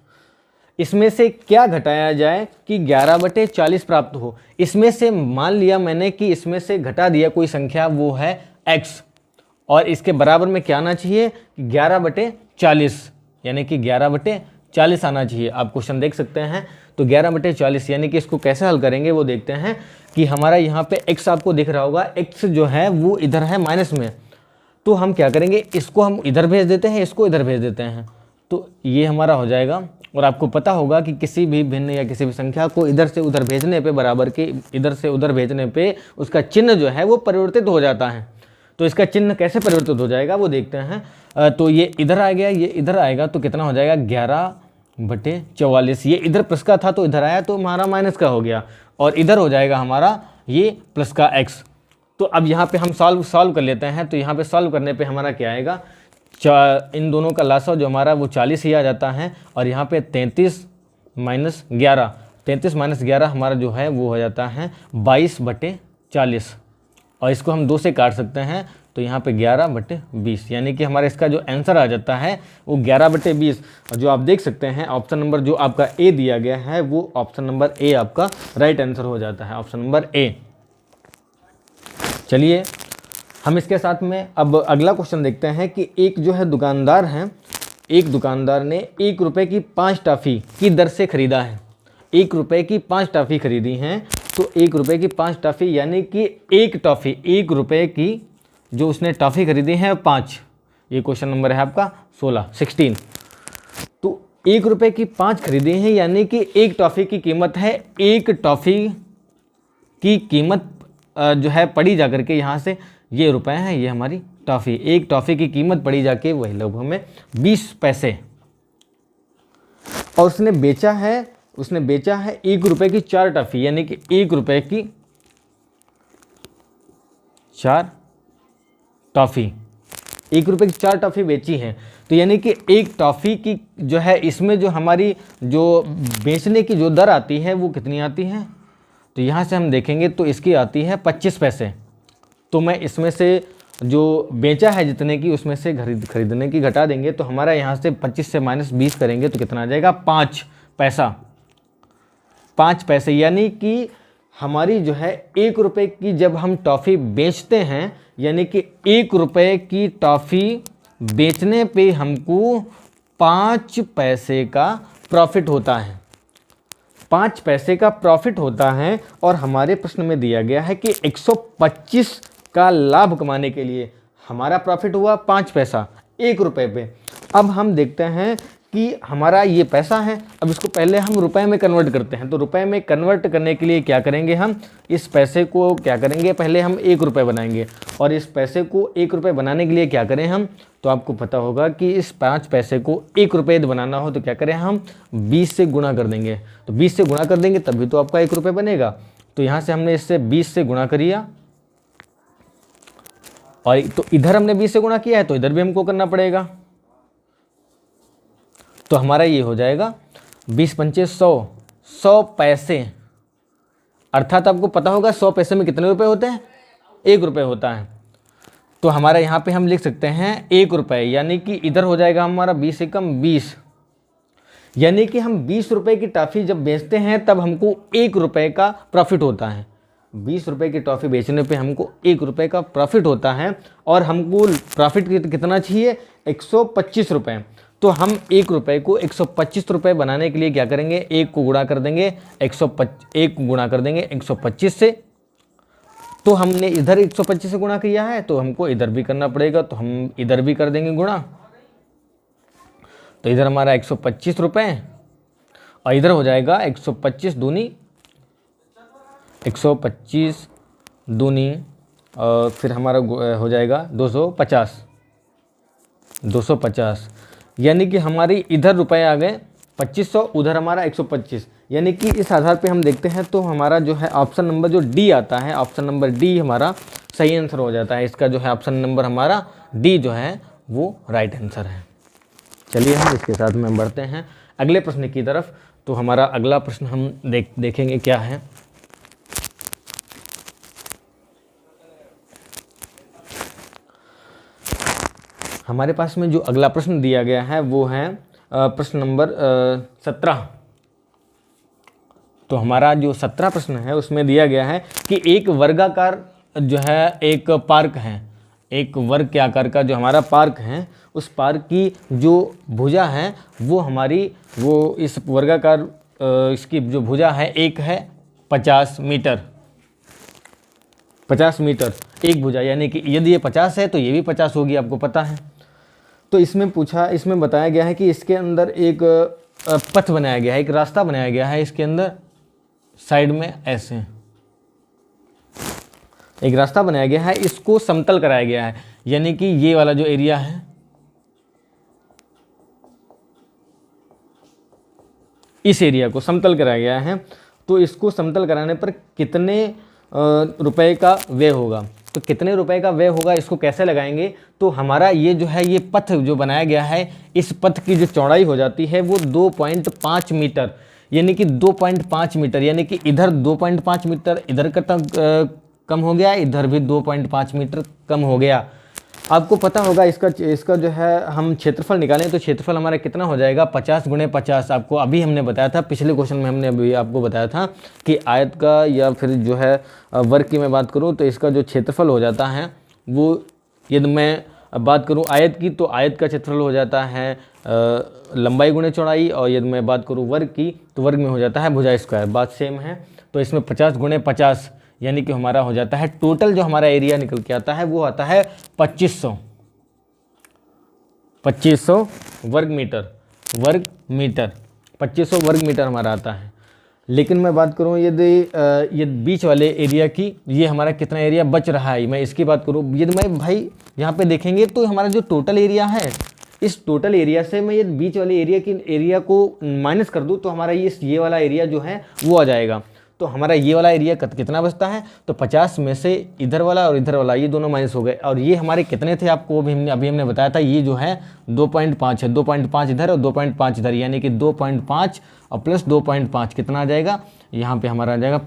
इसमें से क्या घटाया जाए कि 11/40 प्राप्त हो। इसमें से मान लिया मैंने कि इसमें से घटा दिया कोई संख्या, वो है x, और इसके बराबर में क्या आना चाहिए कि 11/40, यानी कि 11/40 आना चाहिए। आप क्वेश्चन देख सकते हैं। तो 11/40 यानी कि इसको कैसे हल करेंगे वो देखते हैं कि हमारा यहाँ पे x आपको दिख रहा होगा, x जो है वो इधर है माइनस में, तो हम क्या करेंगे, इसको हम इधर भेज देते हैं, इसको इधर भेज देते हैं, तो ये हमारा हो जाएगा। और आपको पता होगा कि किसी भी भिन्न या किसी भी संख्या को इधर से उधर भेजने पे, बराबर के इधर से उधर भेजने पे उसका चिन्ह जो है वो परिवर्तित हो जाता है। तो इसका चिन्ह कैसे परिवर्तित हो जाएगा वो देखते हैं। तो ये इधर आ गया, ये इधर आएगा, तो कितना हो जाएगा 11/44। ये इधर प्लस का था तो इधर आया तो हमारा माइनस का हो गया, और इधर हो जाएगा हमारा ये प्लस का x। तो अब यहाँ पे हम सॉल्व कर लेते हैं। तो यहाँ पे सॉल्व करने पे हमारा क्या आएगा, इन दोनों का लासा जो हमारा वो 40 ही आ जाता है, और यहाँ पे 33 - 11 हमारा जो है वो हो जाता है 22/40, और इसको हम 2 से काट सकते हैं। तो यहाँ पे 11/20, यानी कि हमारा इसका जो आंसर आ जाता है वो 11/20। जो आप देख सकते हैं ऑप्शन नंबर जो आपका ए दिया गया है वो ऑप्शन नंबर ए आपका राइट आंसर हो जाता है, ऑप्शन नंबर ए। चलिए हम इसके साथ में अब अगला क्वेश्चन देखते हैं कि एक जो है दुकानदार हैं, एक दुकानदार ने 1 रुपये की 5 टॉफ़ी की दर से ख़रीदा है। 1 रुपये की 5 टॉफ़ी खरीदी हैं, तो 1 रुपये की 5 टॉफ़ी यानी कि एक टॉफ़ी 1 रुपये की जो उसने टॉफ़ी खरीदी है 5, ये क्वेश्चन नंबर है आपका 16। तो 1 रुपये की 5 खरीदी हैं, यानी कि एक टॉफ़ी की कीमत है, एक टॉफ़ी की कीमत जो है पड़ी जा करके यहाँ से ये रुपए हैं, ये हमारी टॉफ़ी, एक टॉफ़ी की कीमत पड़ी जाके वही लगभग में 20 पैसे। और उसने बेचा है 1 रुपये की 4 टॉफ़ी, यानी कि 1 रुपये की 4 टॉफ़ी, 1 रुपये की 4 टॉफ़ी बेची हैं। तो यानी कि एक टॉफ़ी की जो है इसमें जो हमारी जो बेचने की जो दर आती है वो कितनी आती है, तो यहाँ से हम देखेंगे तो इसकी आती है 25 पैसे। तो मैं इसमें से जो बेचा है जितने की उसमें से खरीदने की घटा देंगे, तो हमारा यहाँ से 25 से -20 करेंगे तो कितना आ जाएगा 5 पैसा, 5 पैसे। यानी कि हमारी जो है 1 रुपये की जब हम टॉफ़ी बेचते हैं, यानी कि 1 रुपये की टॉफ़ी बेचने पे हमको 5 पैसे का प्रॉफिट होता है, 5 पैसे का प्रॉफिट होता है। और हमारे प्रश्न में दिया गया है कि 125 का लाभ कमाने के लिए हमारा प्रॉफिट हुआ 5 पैसा 1 रुपये पे। अब हम देखते हैं कि हमारा ये पैसा है, अब इसको पहले हम रुपए में कन्वर्ट करते हैं। तो रुपए में कन्वर्ट करने के लिए क्या करेंगे, हम इस पैसे को क्या करेंगे, पहले हम 1 रुपये बनाएंगे। और इस पैसे को 1 रुपये बनाने के लिए क्या करें हम, तो आपको पता होगा कि इस 5 पैसे को 1 रुपये बनाना हो तो क्या करें, हम 20 से गुणा कर देंगे। तो 20 से गुणा कर देंगे तभी तो आपका 1 रुपये बनेगा। तो यहाँ से हमने इससे 20 से गुणा करिया, और तो इधर हमने 20 से गुणा किया है तो इधर भी हमको करना पड़ेगा। तो हमारा ये हो जाएगा 20 पंचे 100, 100 पैसे। अर्थात आपको पता होगा 100 पैसे में कितने रुपए होते हैं, 1 रुपये होता है। तो हमारा यहाँ पे हम लिख सकते हैं 1 रुपये, यानी कि इधर हो जाएगा हमारा 20 एकम 20, यानी कि हम 20 रुपये की टॉफ़ी जब बेचते हैं तब हमको 1 रुपये का प्रॉफिट होता है। 20 रुपये की टॉफ़ी बेचने पे हमको 1 रुपये का प्रॉफिट होता है। और हमको प्रॉफिट कितना चाहिए, 125 रुपये। तो हम 1 रुपये को 125 रुपये बनाने के लिए क्या करेंगे, 1 को गुणा कर देंगे 1 को गुणा कर देंगे 125 से। तो हमने इधर 125 से गुणा किया है तो हमको इधर भी करना पड़ेगा, तो हम इधर भी कर देंगे गुणा। तो इधर हमारा 125 रुपये और इधर हो जाएगा 125 दूनी 125 दूनी, और फिर हमारा हो जाएगा 250, यानी कि हमारी इधर रुपए आ गए 2500, उधर हमारा 125। यानी कि इस आधार पे हम देखते हैं तो हमारा जो है ऑप्शन नंबर जो डी आता है, ऑप्शन नंबर डी हमारा सही आंसर हो जाता है। इसका जो है ऑप्शन नंबर हमारा डी जो है वो राइट आंसर है। चलिए हम इसके साथ में बढ़ते हैं अगले प्रश्न की तरफ। तो हमारा अगला प्रश्न हम देखेंगे क्या है। हमारे पास में जो अगला प्रश्न दिया गया है वो है प्रश्न नंबर 17। तो हमारा जो 17 प्रश्न है उसमें दिया गया है कि एक वर्गाकार जो है एक पार्क है, एक वर्ग के आकार का जो हमारा पार्क है, उस पार्क की जो भुजा है वो हमारी वो इस वर्गाकार इसकी जो भुजा है एक है 50 मीटर, 50 मीटर एक भुजा, यानी कि यदि ये 50 है तो ये भी 50 होगी, आपको पता है। तो इसमें बताया गया है कि इसके अंदर एक पथ बनाया गया है, एक रास्ता बनाया गया है, इसके अंदर साइड में ऐसे एक रास्ता बनाया गया है, इसको समतल कराया गया है। यानी कि ये वाला जो एरिया है इस एरिया को समतल कराया गया है। तो इसको समतल कराने पर कितने रुपए का व्यय होगा, तो कितने रुपए का व्यय होगा इसको कैसे लगाएंगे। तो हमारा ये जो है ये पथ जो बनाया गया है, इस पथ की जो चौड़ाई हो जाती है वो 2.5 मीटर, यानी कि 2.5 मीटर, यानी कि इधर 2.5 मीटर इधर का कम हो गया, इधर भी 2.5 मीटर कम हो गया। आपको पता होगा इसका जो है हम क्षेत्रफल निकालें तो क्षेत्रफल हमारा कितना हो जाएगा 50 × 50। आपको अभी हमने बताया था, पिछले क्वेश्चन में हमने अभी आपको बताया था कि आयत का या फिर जो है वर्ग की मैं बात करूं तो इसका जो क्षेत्रफल हो जाता है वो, यदि मैं बात करूं आयत की तो आयत का क्षेत्रफल हो जाता है लंबाई गुणे चौड़ाई, और यदि मैं बात करूं वर्ग की तो वर्ग में हो जाता है भुजा स्क्वायर, बात सेम है। तो इसमें 50 × 50 यानी कि हमारा हो जाता है टोटल जो हमारा एरिया निकल के आता है वो आता है 2500 वर्ग मीटर, 2500 वर्ग मीटर हमारा आता है। लेकिन मैं बात करूं यदि ये बीच वाले एरिया की, ये हमारा कितना एरिया बच रहा है, मैं इसकी बात करूं, यदि मैं भाई यहाँ पे देखेंगे तो हमारा जो टोटल एरिया है, इस टोटल एरिया से मैं यदि बीच वाले एरिया को माइनस कर दूं तो हमारा ये वाला एरिया जो है वो आ जाएगा। तो हमारा ये वाला एरिया कितना बचता है, तो 50 में से इधर वाला और इधर वाला ये दोनों माइनस हो गए, और ये हमारे कितने थे आपको अभी हमने बताया था, ये जो है 2.5 है, 2.5 इधर और 2.5 इधर, यानी कि 2.5 और प्लस 2.5 कितना आ जाएगा, यहाँ पे हमारा आ जाएगा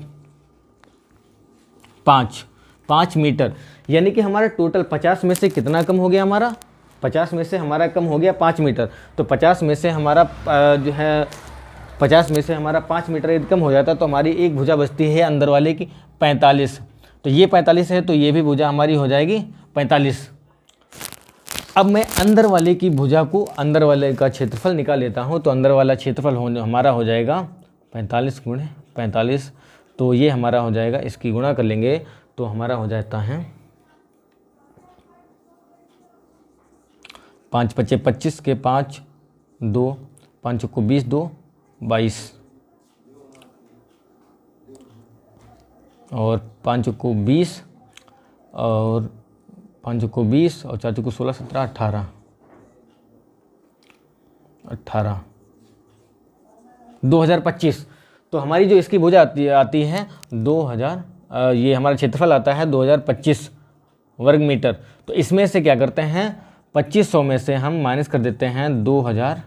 5 मीटर, यानी कि हमारा टोटल 50 में से कितना कम हो गया हमारा, 50 में से हमारा कम हो गया 5 मीटर। तो 50 में से हमारा जो है 50 में से हमारा 5 मीटर यदि कम हो जाता तो हमारी एक भुजा बचती है अंदर वाले की 45। तो ये 45 है तो ये भी भुजा हमारी हो जाएगी 45। अब मैं अंदर वाले की भुजा को, अंदर वाले का क्षेत्रफल निकाल लेता हूँ। तो अंदर वाला क्षेत्रफल हमारा हो जाएगा 45 गुणे 45। तो ये हमारा हो जाएगा, इसकी गुणा कर लेंगे तो हमारा हो जाता है 5 पच्चे 25 के 5 2 5 को 20 2 22 और 5 को 20 और 5 को 20 और 4 को 16 17 18 2025। तो हमारी जो इसकी भुजा आती है 2000, ये हमारा क्षेत्रफल आता है 2025 वर्ग मीटर। तो इसमें से क्या करते हैं 2500 में से हम माइनस कर देते हैं 2000,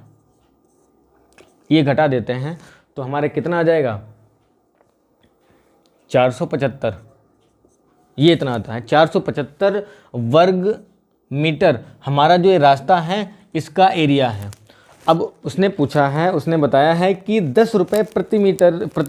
ये घटा देते हैं तो हमारे कितना आ जाएगा 475। ये इतना आता है 475 वर्ग मीटर हमारा जो ये रास्ता है इसका एरिया है। अब उसने पूछा है, उसने बताया है कि 10 रुपये प्रति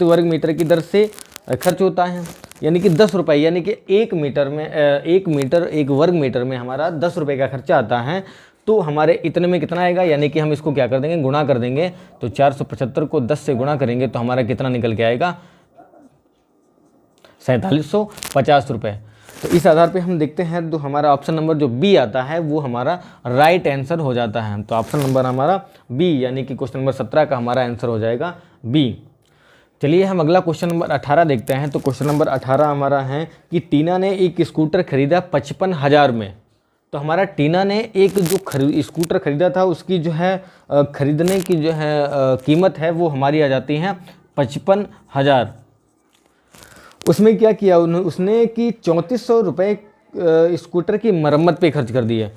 वर्ग मीटर की दर से खर्च होता है, यानी कि 10 रुपये, यानी कि 1 मीटर में 1 वर्ग मीटर में हमारा 10 रुपये का खर्चा आता है। तो हमारे इतने में कितना आएगा, यानी कि हम इसको क्या कर देंगे, गुणा कर देंगे। तो 475 को 10 से गुणा करेंगे तो हमारा कितना निकल के आएगा 4750 रुपये। तो इस आधार पे हम देखते हैं तो हमारा ऑप्शन नंबर जो बी आता है वो हमारा राइट आंसर हो जाता है। तो ऑप्शन नंबर हमारा बी, यानी कि क्वेश्चन नंबर 17 का हमारा आंसर हो जाएगा बी। चलिए हम अगला क्वेश्चन नंबर 18 देखते हैं। तो क्वेश्चन नंबर 18 हमारा है कि टीना ने एक स्कूटर खरीदा 55,000 में। तो हमारा टीना ने एक जो स्कूटर खरीदा था उसकी जो है खरीदने की जो है कीमत है वो हमारी आ जाती है 55,000। उसमें क्या किया उसने कि 3400 रुपये स्कूटर की मरम्मत पे खर्च कर दिए।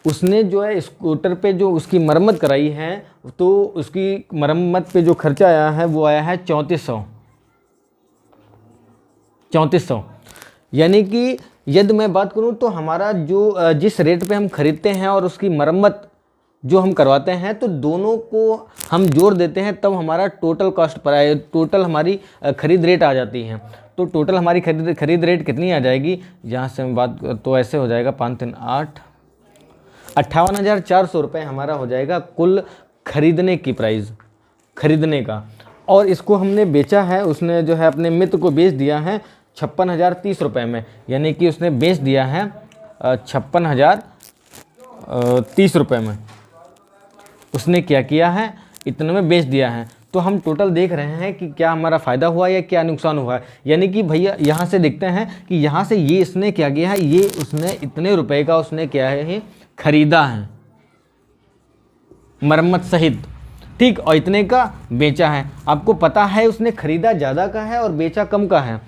उसने जो है स्कूटर पे जो उसकी मरम्मत कराई है तो उसकी मरम्मत पे जो खर्चा आया है वो आया है 3400। यानी कि यदि मैं बात करूं तो हमारा जो जिस रेट पे हम खरीदते हैं और उसकी मरम्मत जो हम करवाते हैं तो दोनों को हम जोड़ देते हैं तब हमारा टोटल कॉस्ट पर आए, टोटल हमारी खरीद रेट आ जाती है। तो टोटल हमारी खरीद रेट कितनी आ जाएगी, जहाँ से हम बात तो ऐसे हो जाएगा 5 3 8 58,400 रुपये हमारा हो जाएगा कुल खरीदने की प्राइस, खरीदने का। और इसको हमने बेचा है, उसने जो है अपने मित्र को बेच दिया है 56,030 रुपये में, यानी कि उसने बेच दिया है 56,030 रुपये में। उसने क्या किया है, इतने में बेच दिया है। तो हम टोटल देख रहे हैं कि क्या हमारा फ़ायदा हुआ या क्या नुकसान हुआ है। यानी कि भैया यहाँ से देखते हैं कि यहाँ से ये इसने क्या किया है, ये उसने इतने रुपए का उसने क्या है खरीदा है मरम्मत सहित, ठीक, और इतने का बेचा है। आपको पता है उसने खरीदा ज़्यादा का है और बेचा कम का है।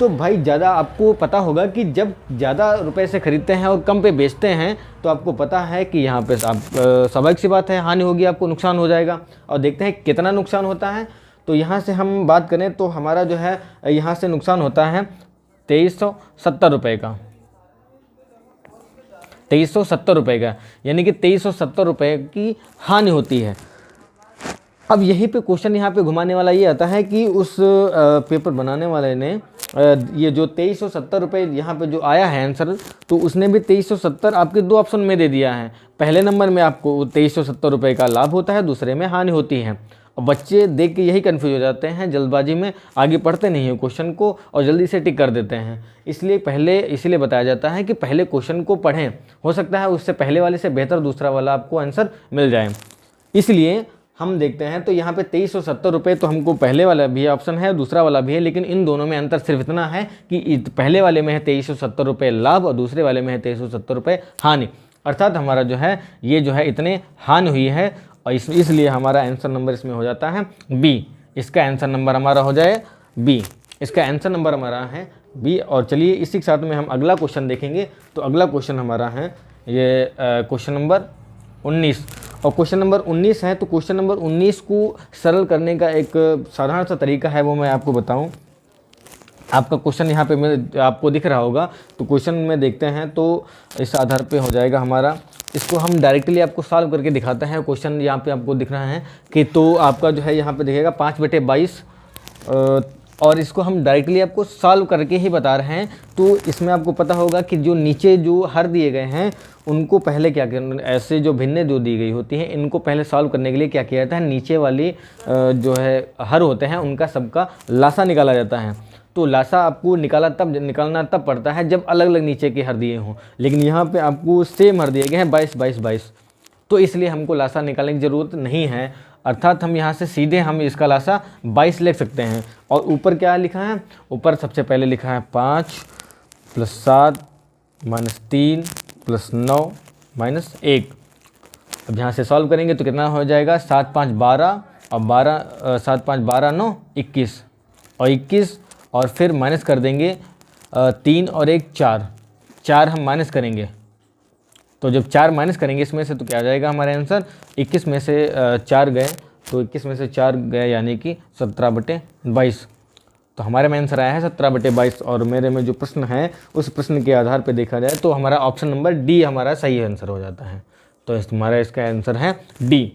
तो भाई ज़्यादा आपको पता होगा कि जब ज़्यादा रुपए से खरीदते हैं और कम पे बेचते हैं तो आपको पता है कि यहाँ पे आप स्वाभाविक सी बात है हानि होगी, आपको नुकसान हो जाएगा। और देखते हैं कितना नुकसान होता है। तो यहाँ से हम बात करें तो हमारा जो है यहाँ से नुकसान होता है 2370 रुपये का, 2370 रुपये का, यानी कि 2370 रुपये की हानि होती है। अब यहीं पे क्वेश्चन यहाँ पे घुमाने वाला ये आता है कि उस पेपर बनाने वाले ने ये जो 2370 रुपये यहाँ पे जो आया है आंसर, तो उसने भी 2370 आपके दो ऑप्शन में दे दिया है। पहले नंबर में आपको 2370 रुपये का लाभ होता है, दूसरे में हानि होती है। और बच्चे देख के यही कन्फ्यूज हो जाते हैं, जल्दबाजी में आगे पढ़ते नहीं हैं क्वेश्चन को और जल्दी से टिक कर देते हैं। इसलिए बताया जाता है कि पहले क्वेश्चन को पढ़ें, हो सकता है उससे पहले वाले से बेहतर दूसरा वाला आपको आंसर मिल जाए। इसलिए हम देखते हैं तो यहाँ पे 2370 रुपये तो हमको पहले वाला भी ऑप्शन है, दूसरा वाला भी है, लेकिन इन दोनों में अंतर सिर्फ इतना है कि पहले वाले में है 2370 रुपये लाभ और दूसरे वाले में है 2370 रुपये हानि। अर्थात हमारा जो है ये जो है इतने हानि हुई है और इसलिए हमारा आंसर नंबर इसमें हो जाता है बी। इसका आंसर नंबर हमारा हो जाए बी, इसका आंसर नंबर हमारा है बी। और चलिए इसी के साथ में हम अगला क्वेश्चन देखेंगे। तो अगला क्वेश्चन हमारा है ये क्वेश्चन नंबर 19, और क्वेश्चन नंबर 19 है। तो क्वेश्चन नंबर 19 को सरल करने का एक साधारण सा तरीका है, वो मैं आपको बताऊं। आपका क्वेश्चन यहाँ पे मैं आपको दिख रहा होगा, तो क्वेश्चन में देखते हैं तो इस आधार पे हो जाएगा हमारा। इसको हम डायरेक्टली आपको सॉल्व करके दिखाते हैं। क्वेश्चन यहाँ पे आपको दिख रहा है कि तो आपका जो है यहाँ पे दिखेगा 5/22 और इसको हम डायरेक्टली आपको सॉल्व करके ही बता रहे हैं। तो इसमें आपको पता होगा कि जो नीचे जो हर दिए गए हैं उनको पहले क्या करना, ऐसे जो भिन्नें जो दी गई होती हैं इनको पहले सॉल्व करने के लिए क्या किया जाता है, नीचे वाली जो है हर होते हैं उनका सबका लासा निकाला जाता है। तो लासा आपको निकालना तब पड़ता है जब अलग अलग नीचे के हर दिए हों, लेकिन यहाँ पे आपको सेम हर दिए गए हैं 22 22 22, तो इसलिए हमको लासा निकालने की ज़रूरत नहीं है। अर्थात हम यहाँ से सीधे हम इसका लासा 22 लिख सकते हैं। और ऊपर क्या लिखा है, ऊपर सबसे पहले लिखा है 5 + 7 - 3 + 9 - 1। अब यहाँ से सॉल्व करेंगे तो कितना हो जाएगा, 7 5 12 और 7 5 12 9 21 और 21 और फिर माइनस कर देंगे 3 और 1 4 हम माइनस करेंगे। तो जब 4 माइनस करेंगे इसमें से तो क्या आ जाएगा हमारा आंसर, 21 में से 4 गए तो 21 में से 4 गए यानी कि 17/22। तो हमारे में आंसर आया है 17/22। और मेरे में जो प्रश्न है उस प्रश्न के आधार पर देखा जाए तो हमारा ऑप्शन नंबर डी हमारा सही आंसर हो जाता है। तो हमारा इसका आंसर है डी।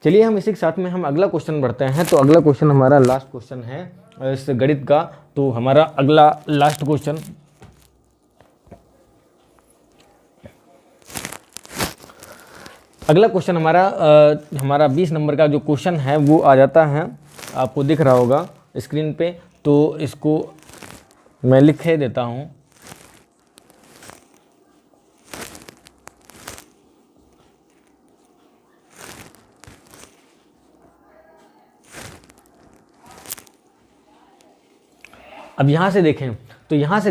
चलिए हम इसी के साथ में हम अगला क्वेश्चन बढ़ते हैं। तो अगला क्वेश्चन हमारा लास्ट क्वेश्चन है इस गणित का। तो हमारा अगला लास्ट क्वेश्चन हमारा 20 नंबर का जो क्वेश्चन है वो आ जाता है, आपको दिख रहा होगा स्क्रीन पे। तो इसको मैं लिख देता हूँ। अब यहाँ से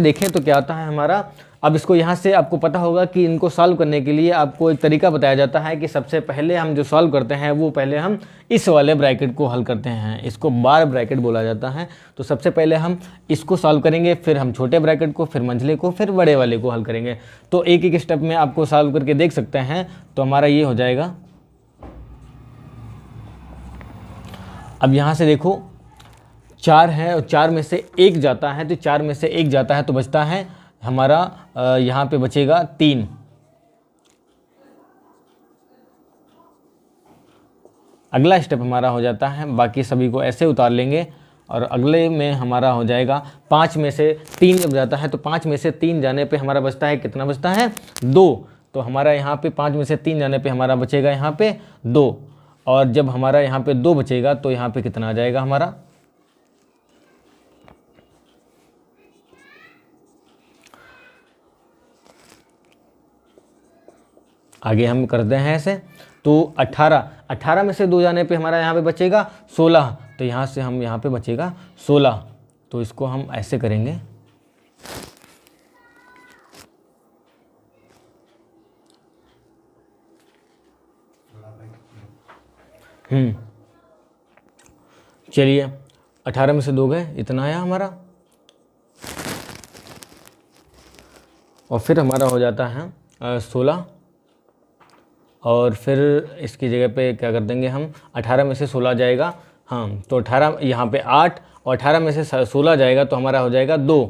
देखें तो क्या आता है हमारा। अब इसको यहाँ से आपको पता होगा कि इनको सॉल्व करने के लिए आपको एक तरीका बताया जाता है कि सबसे पहले हम जो सॉल्व करते हैं वो पहले हम इस वाले ब्रैकेट को हल करते हैं। इसको बार ब्रैकेट बोला जाता है। तो सबसे पहले हम इसको सॉल्व करेंगे, फिर हम छोटे ब्रैकेट को, फिर मंझले को, फिर बड़े वाले को हल करेंगे। तो एक एक स्टेप में आपको सॉल्व करके देख सकते हैं। तो हमारा ये हो जाएगा। अब यहाँ से देखो 4 है और 4 में से 1 जाता है, तो 4 में से 1 जाता है तो बचता है हमारा यहाँ पे बचेगा 3। अगला स्टेप हमारा हो जाता है, बाकी सभी को ऐसे उतार लेंगे और अगले में हमारा हो जाएगा 5 में से 3 जब जाता है तो 5 में से 3 जाने पे हमारा बचता है, कितना बचता है 2। तो हमारा यहाँ पे 5 में से 3 जाने पे हमारा बचेगा यहाँ पे 2। और जब हमारा यहाँ पे 2 बचेगा तो यहाँ पे कितना आ जाएगा हमारा, आगे हम करते हैं ऐसे। तो 18 में से 2 जाने पे हमारा यहाँ पे बचेगा 16। तो यहाँ से हम यहाँ पे बचेगा 16। तो इसको हम ऐसे करेंगे। चलिए 18 में से 2 गए, इतना आया हमारा। और फिर हमारा हो जाता है 16 और फिर इसकी जगह पे क्या कर देंगे हम, 18 में से 16 जाएगा। हाँ, तो 18 यहाँ पे 8 और 18 में से 16 जाएगा तो हमारा हो जाएगा 2।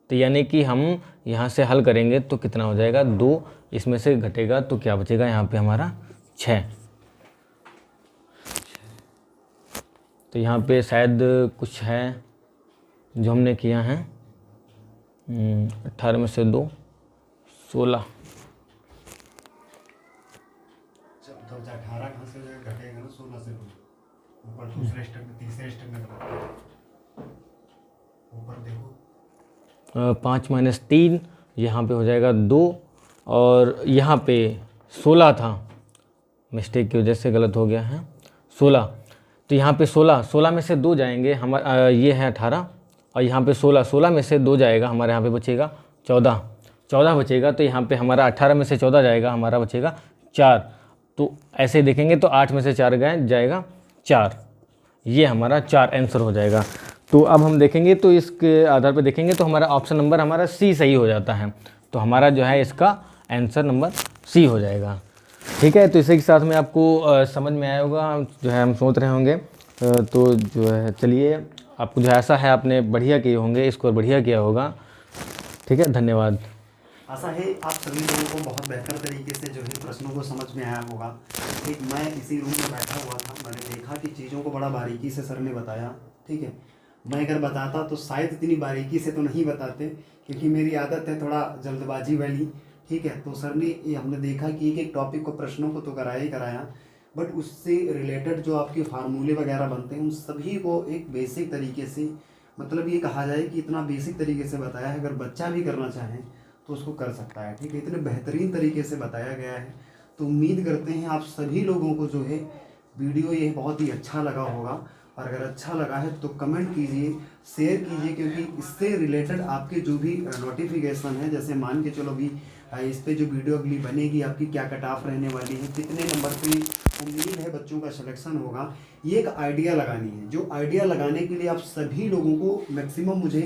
तो यानी कि हम यहाँ से हल करेंगे तो कितना हो जाएगा 2, इसमें से घटेगा तो क्या बचेगा यहाँ पे हमारा 6। तो यहाँ पे शायद कुछ है जो हमने किया है। 18 में से 2 16। तो 18 कहाँ से घटेगा ना 16 से ऊपर दूसरे स्टेप में, तीसरे स्टेप में ऊपर देखो 5 - 3 यहाँ पे हो जाएगा 2 और यहाँ पे 16 था, मिस्टेक की वजह से गलत हो गया है 16। तो यहाँ पे 16 में से 2 जाएंगे हमारा, ये है 18 और यहाँ पे 16 में से 2 जाएगा हमारे यहाँ पे बचेगा 14 बचेगा। तो यहाँ पे हमारा 18 में से 14 जाएगा, हमारा बचेगा 4। तो ऐसे देखेंगे तो 8 में से 4 गए जाएगा 4, ये हमारा 4 आंसर हो जाएगा। तो अब हम देखेंगे तो इसके आधार पर देखेंगे तो हमारा ऑप्शन नंबर हमारा सी सही हो जाता है। तो हमारा जो है इसका आंसर नंबर सी हो जाएगा। ठीक है, तो इसी के साथ में आपको समझ में आया होगा जो है, हम सोच रहे होंगे। तो जो है चलिए आपको जो ऐसा है आपने बढ़िया किए होंगे, स्कोर बढ़िया किया होगा। ठीक है, धन्यवाद। आशा है आप सभी लोगों को बहुत बेहतर तरीके से जो है प्रश्नों को समझ में आया होगा। ठीक, मैं इसी रूम में बैठा हुआ था, मैंने देखा कि चीज़ों को बड़ा बारीकी से सर ने बताया। ठीक है, मैं अगर बताता तो शायद इतनी बारीकी से तो नहीं बताते, क्योंकि मेरी आदत है थोड़ा जल्दबाजी वाली। ठीक है, तो सर ने ये हमने देखा कि एक एक टॉपिक को प्रश्नों को तो कराया ही कराया, बट उससे रिलेटेड जो आपके फार्मूले वगैरह बनते हैं उन सभी को एक बेसिक तरीके से, मतलब ये कहा जाए कि इतना बेसिक तरीके से बताया है, अगर बच्चा भी करना चाहे तो उसको कर सकता है। ठीक है, इतने बेहतरीन तरीके से बताया गया है। तो उम्मीद करते हैं आप सभी लोगों को जो है वीडियो ये बहुत ही अच्छा लगा होगा, और अगर अच्छा लगा है तो कमेंट कीजिए, शेयर कीजिए, क्योंकि इससे रिलेटेड आपके जो भी नोटिफिकेशन है, जैसे मान के चलो भी इस पे जो वीडियो अगली बनेगी आपकी क्या कट ऑफ रहने वाली है, कितने नंबर पे उम्मीद है बच्चों का सिलेक्शन होगा, ये एक आइडिया लगानी है। जो आइडिया लगाने के लिए आप सभी लोगों को मैक्सिमम मुझे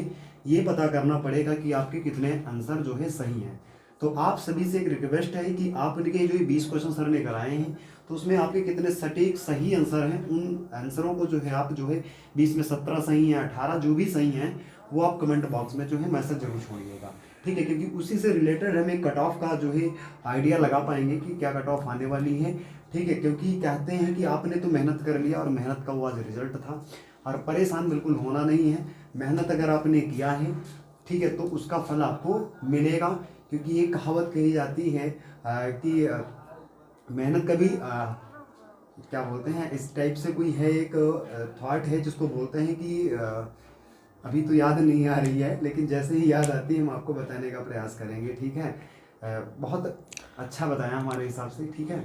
ये पता करना पड़ेगा कि आपके कितने आंसर जो है सही हैं। तो आप सभी से एक रिक्वेस्ट है कि आपके जो 20 क्वेश्चन सर ने कराए हैं तो उसमें आपके कितने सटीक सही आंसर हैं, उन आंसरों को जो है आप जो है 20 में 17 सही हैं, 18 जो भी सही हैं, वो आप कमेंट बॉक्स में जो है मैसेज जरूर छोड़िएगा। ठीक है, क्योंकि उसी से रिलेटेड हम एक कट ऑफ का जो है आइडिया लगा पाएंगे कि क्या कट ऑफ आने वाली है। ठीक है, क्योंकि कहते हैं कि आपने तो मेहनत कर लिया और मेहनत का वो आज रिजल्ट था, और परेशान बिल्कुल होना नहीं है। मेहनत अगर आपने किया है, ठीक है, तो उसका फल आपको मिलेगा, क्योंकि ये कहावत कही जाती है कि मेहनत कभी क्या बोलते हैं, इस टाइप से कोई है, एक थॉट है जिसको बोलते हैं कि अभी तो याद नहीं आ रही है, लेकिन जैसे ही याद आती है हम आपको बताने का प्रयास करेंगे। ठीक है, बहुत अच्छा बताया हमारे हिसाब से। ठीक है,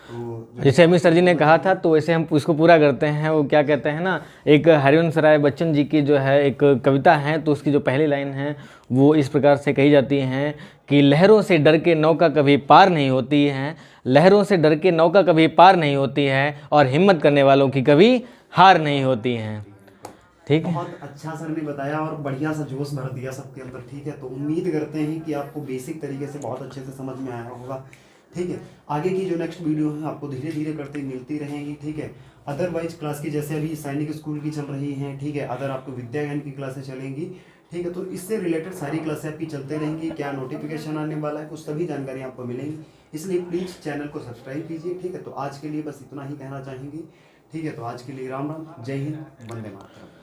तो जैसे अमित सर जी ने कहा था तो वैसे हम इसको पूरा करते हैं। वो क्या कहते हैं ना, एक हरिवंश राय बच्चन जी की जो है एक कविता है, तो उसकी जो पहली लाइन है वो इस प्रकार से कही जाती हैं कि लहरों से डर के नौका कभी पार नहीं होती है, लहरों से डर के नौका कभी पार नहीं होती है, और हिम्मत करने वालों की कभी हार नहीं होती है। ठीक है, बहुत अच्छा सर ने बताया और बढ़िया सा जोश भर दिया सबके अंदर। ठीक है, तो उम्मीद करते हैं कि आपको बेसिक तरीके से बहुत अच्छे से समझ में आया होगा। ठीक है, आगे की जो नेक्स्ट वीडियो है आपको धीरे धीरे करते मिलती रहेंगी। ठीक है, अदरवाइज क्लास की जैसे अभी सैनिक स्कूल की चल रही हैं, ठीक है, अदर आपको विद्या ज्ञान की क्लासें चलेंगी। ठीक है, तो इससे रिलेटेड सारी क्लासें आपकी चलते रहेंगी। क्या नोटिफिकेशन आने वाला है, कुछ सभी जानकारी आपको मिलेंगी, इसलिए प्लीज़ चैनल को सब्सक्राइब कीजिए। ठीक है, तो आज के लिए बस इतना ही कहना चाहेंगे। ठीक है, तो आज के लिए राम राम, जय हिंद, वंदे मातरम।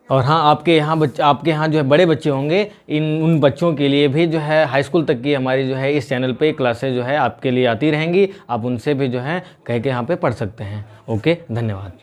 और हाँ, आपके यहाँ जो है बड़े बच्चे होंगे, उन बच्चों के लिए भी जो है हाई स्कूल तक की हमारी जो है इस चैनल पे क्लासेस जो है आपके लिए आती रहेंगी। आप उनसे भी जो है कह के यहाँ पे पढ़ सकते हैं। ओके, धन्यवाद।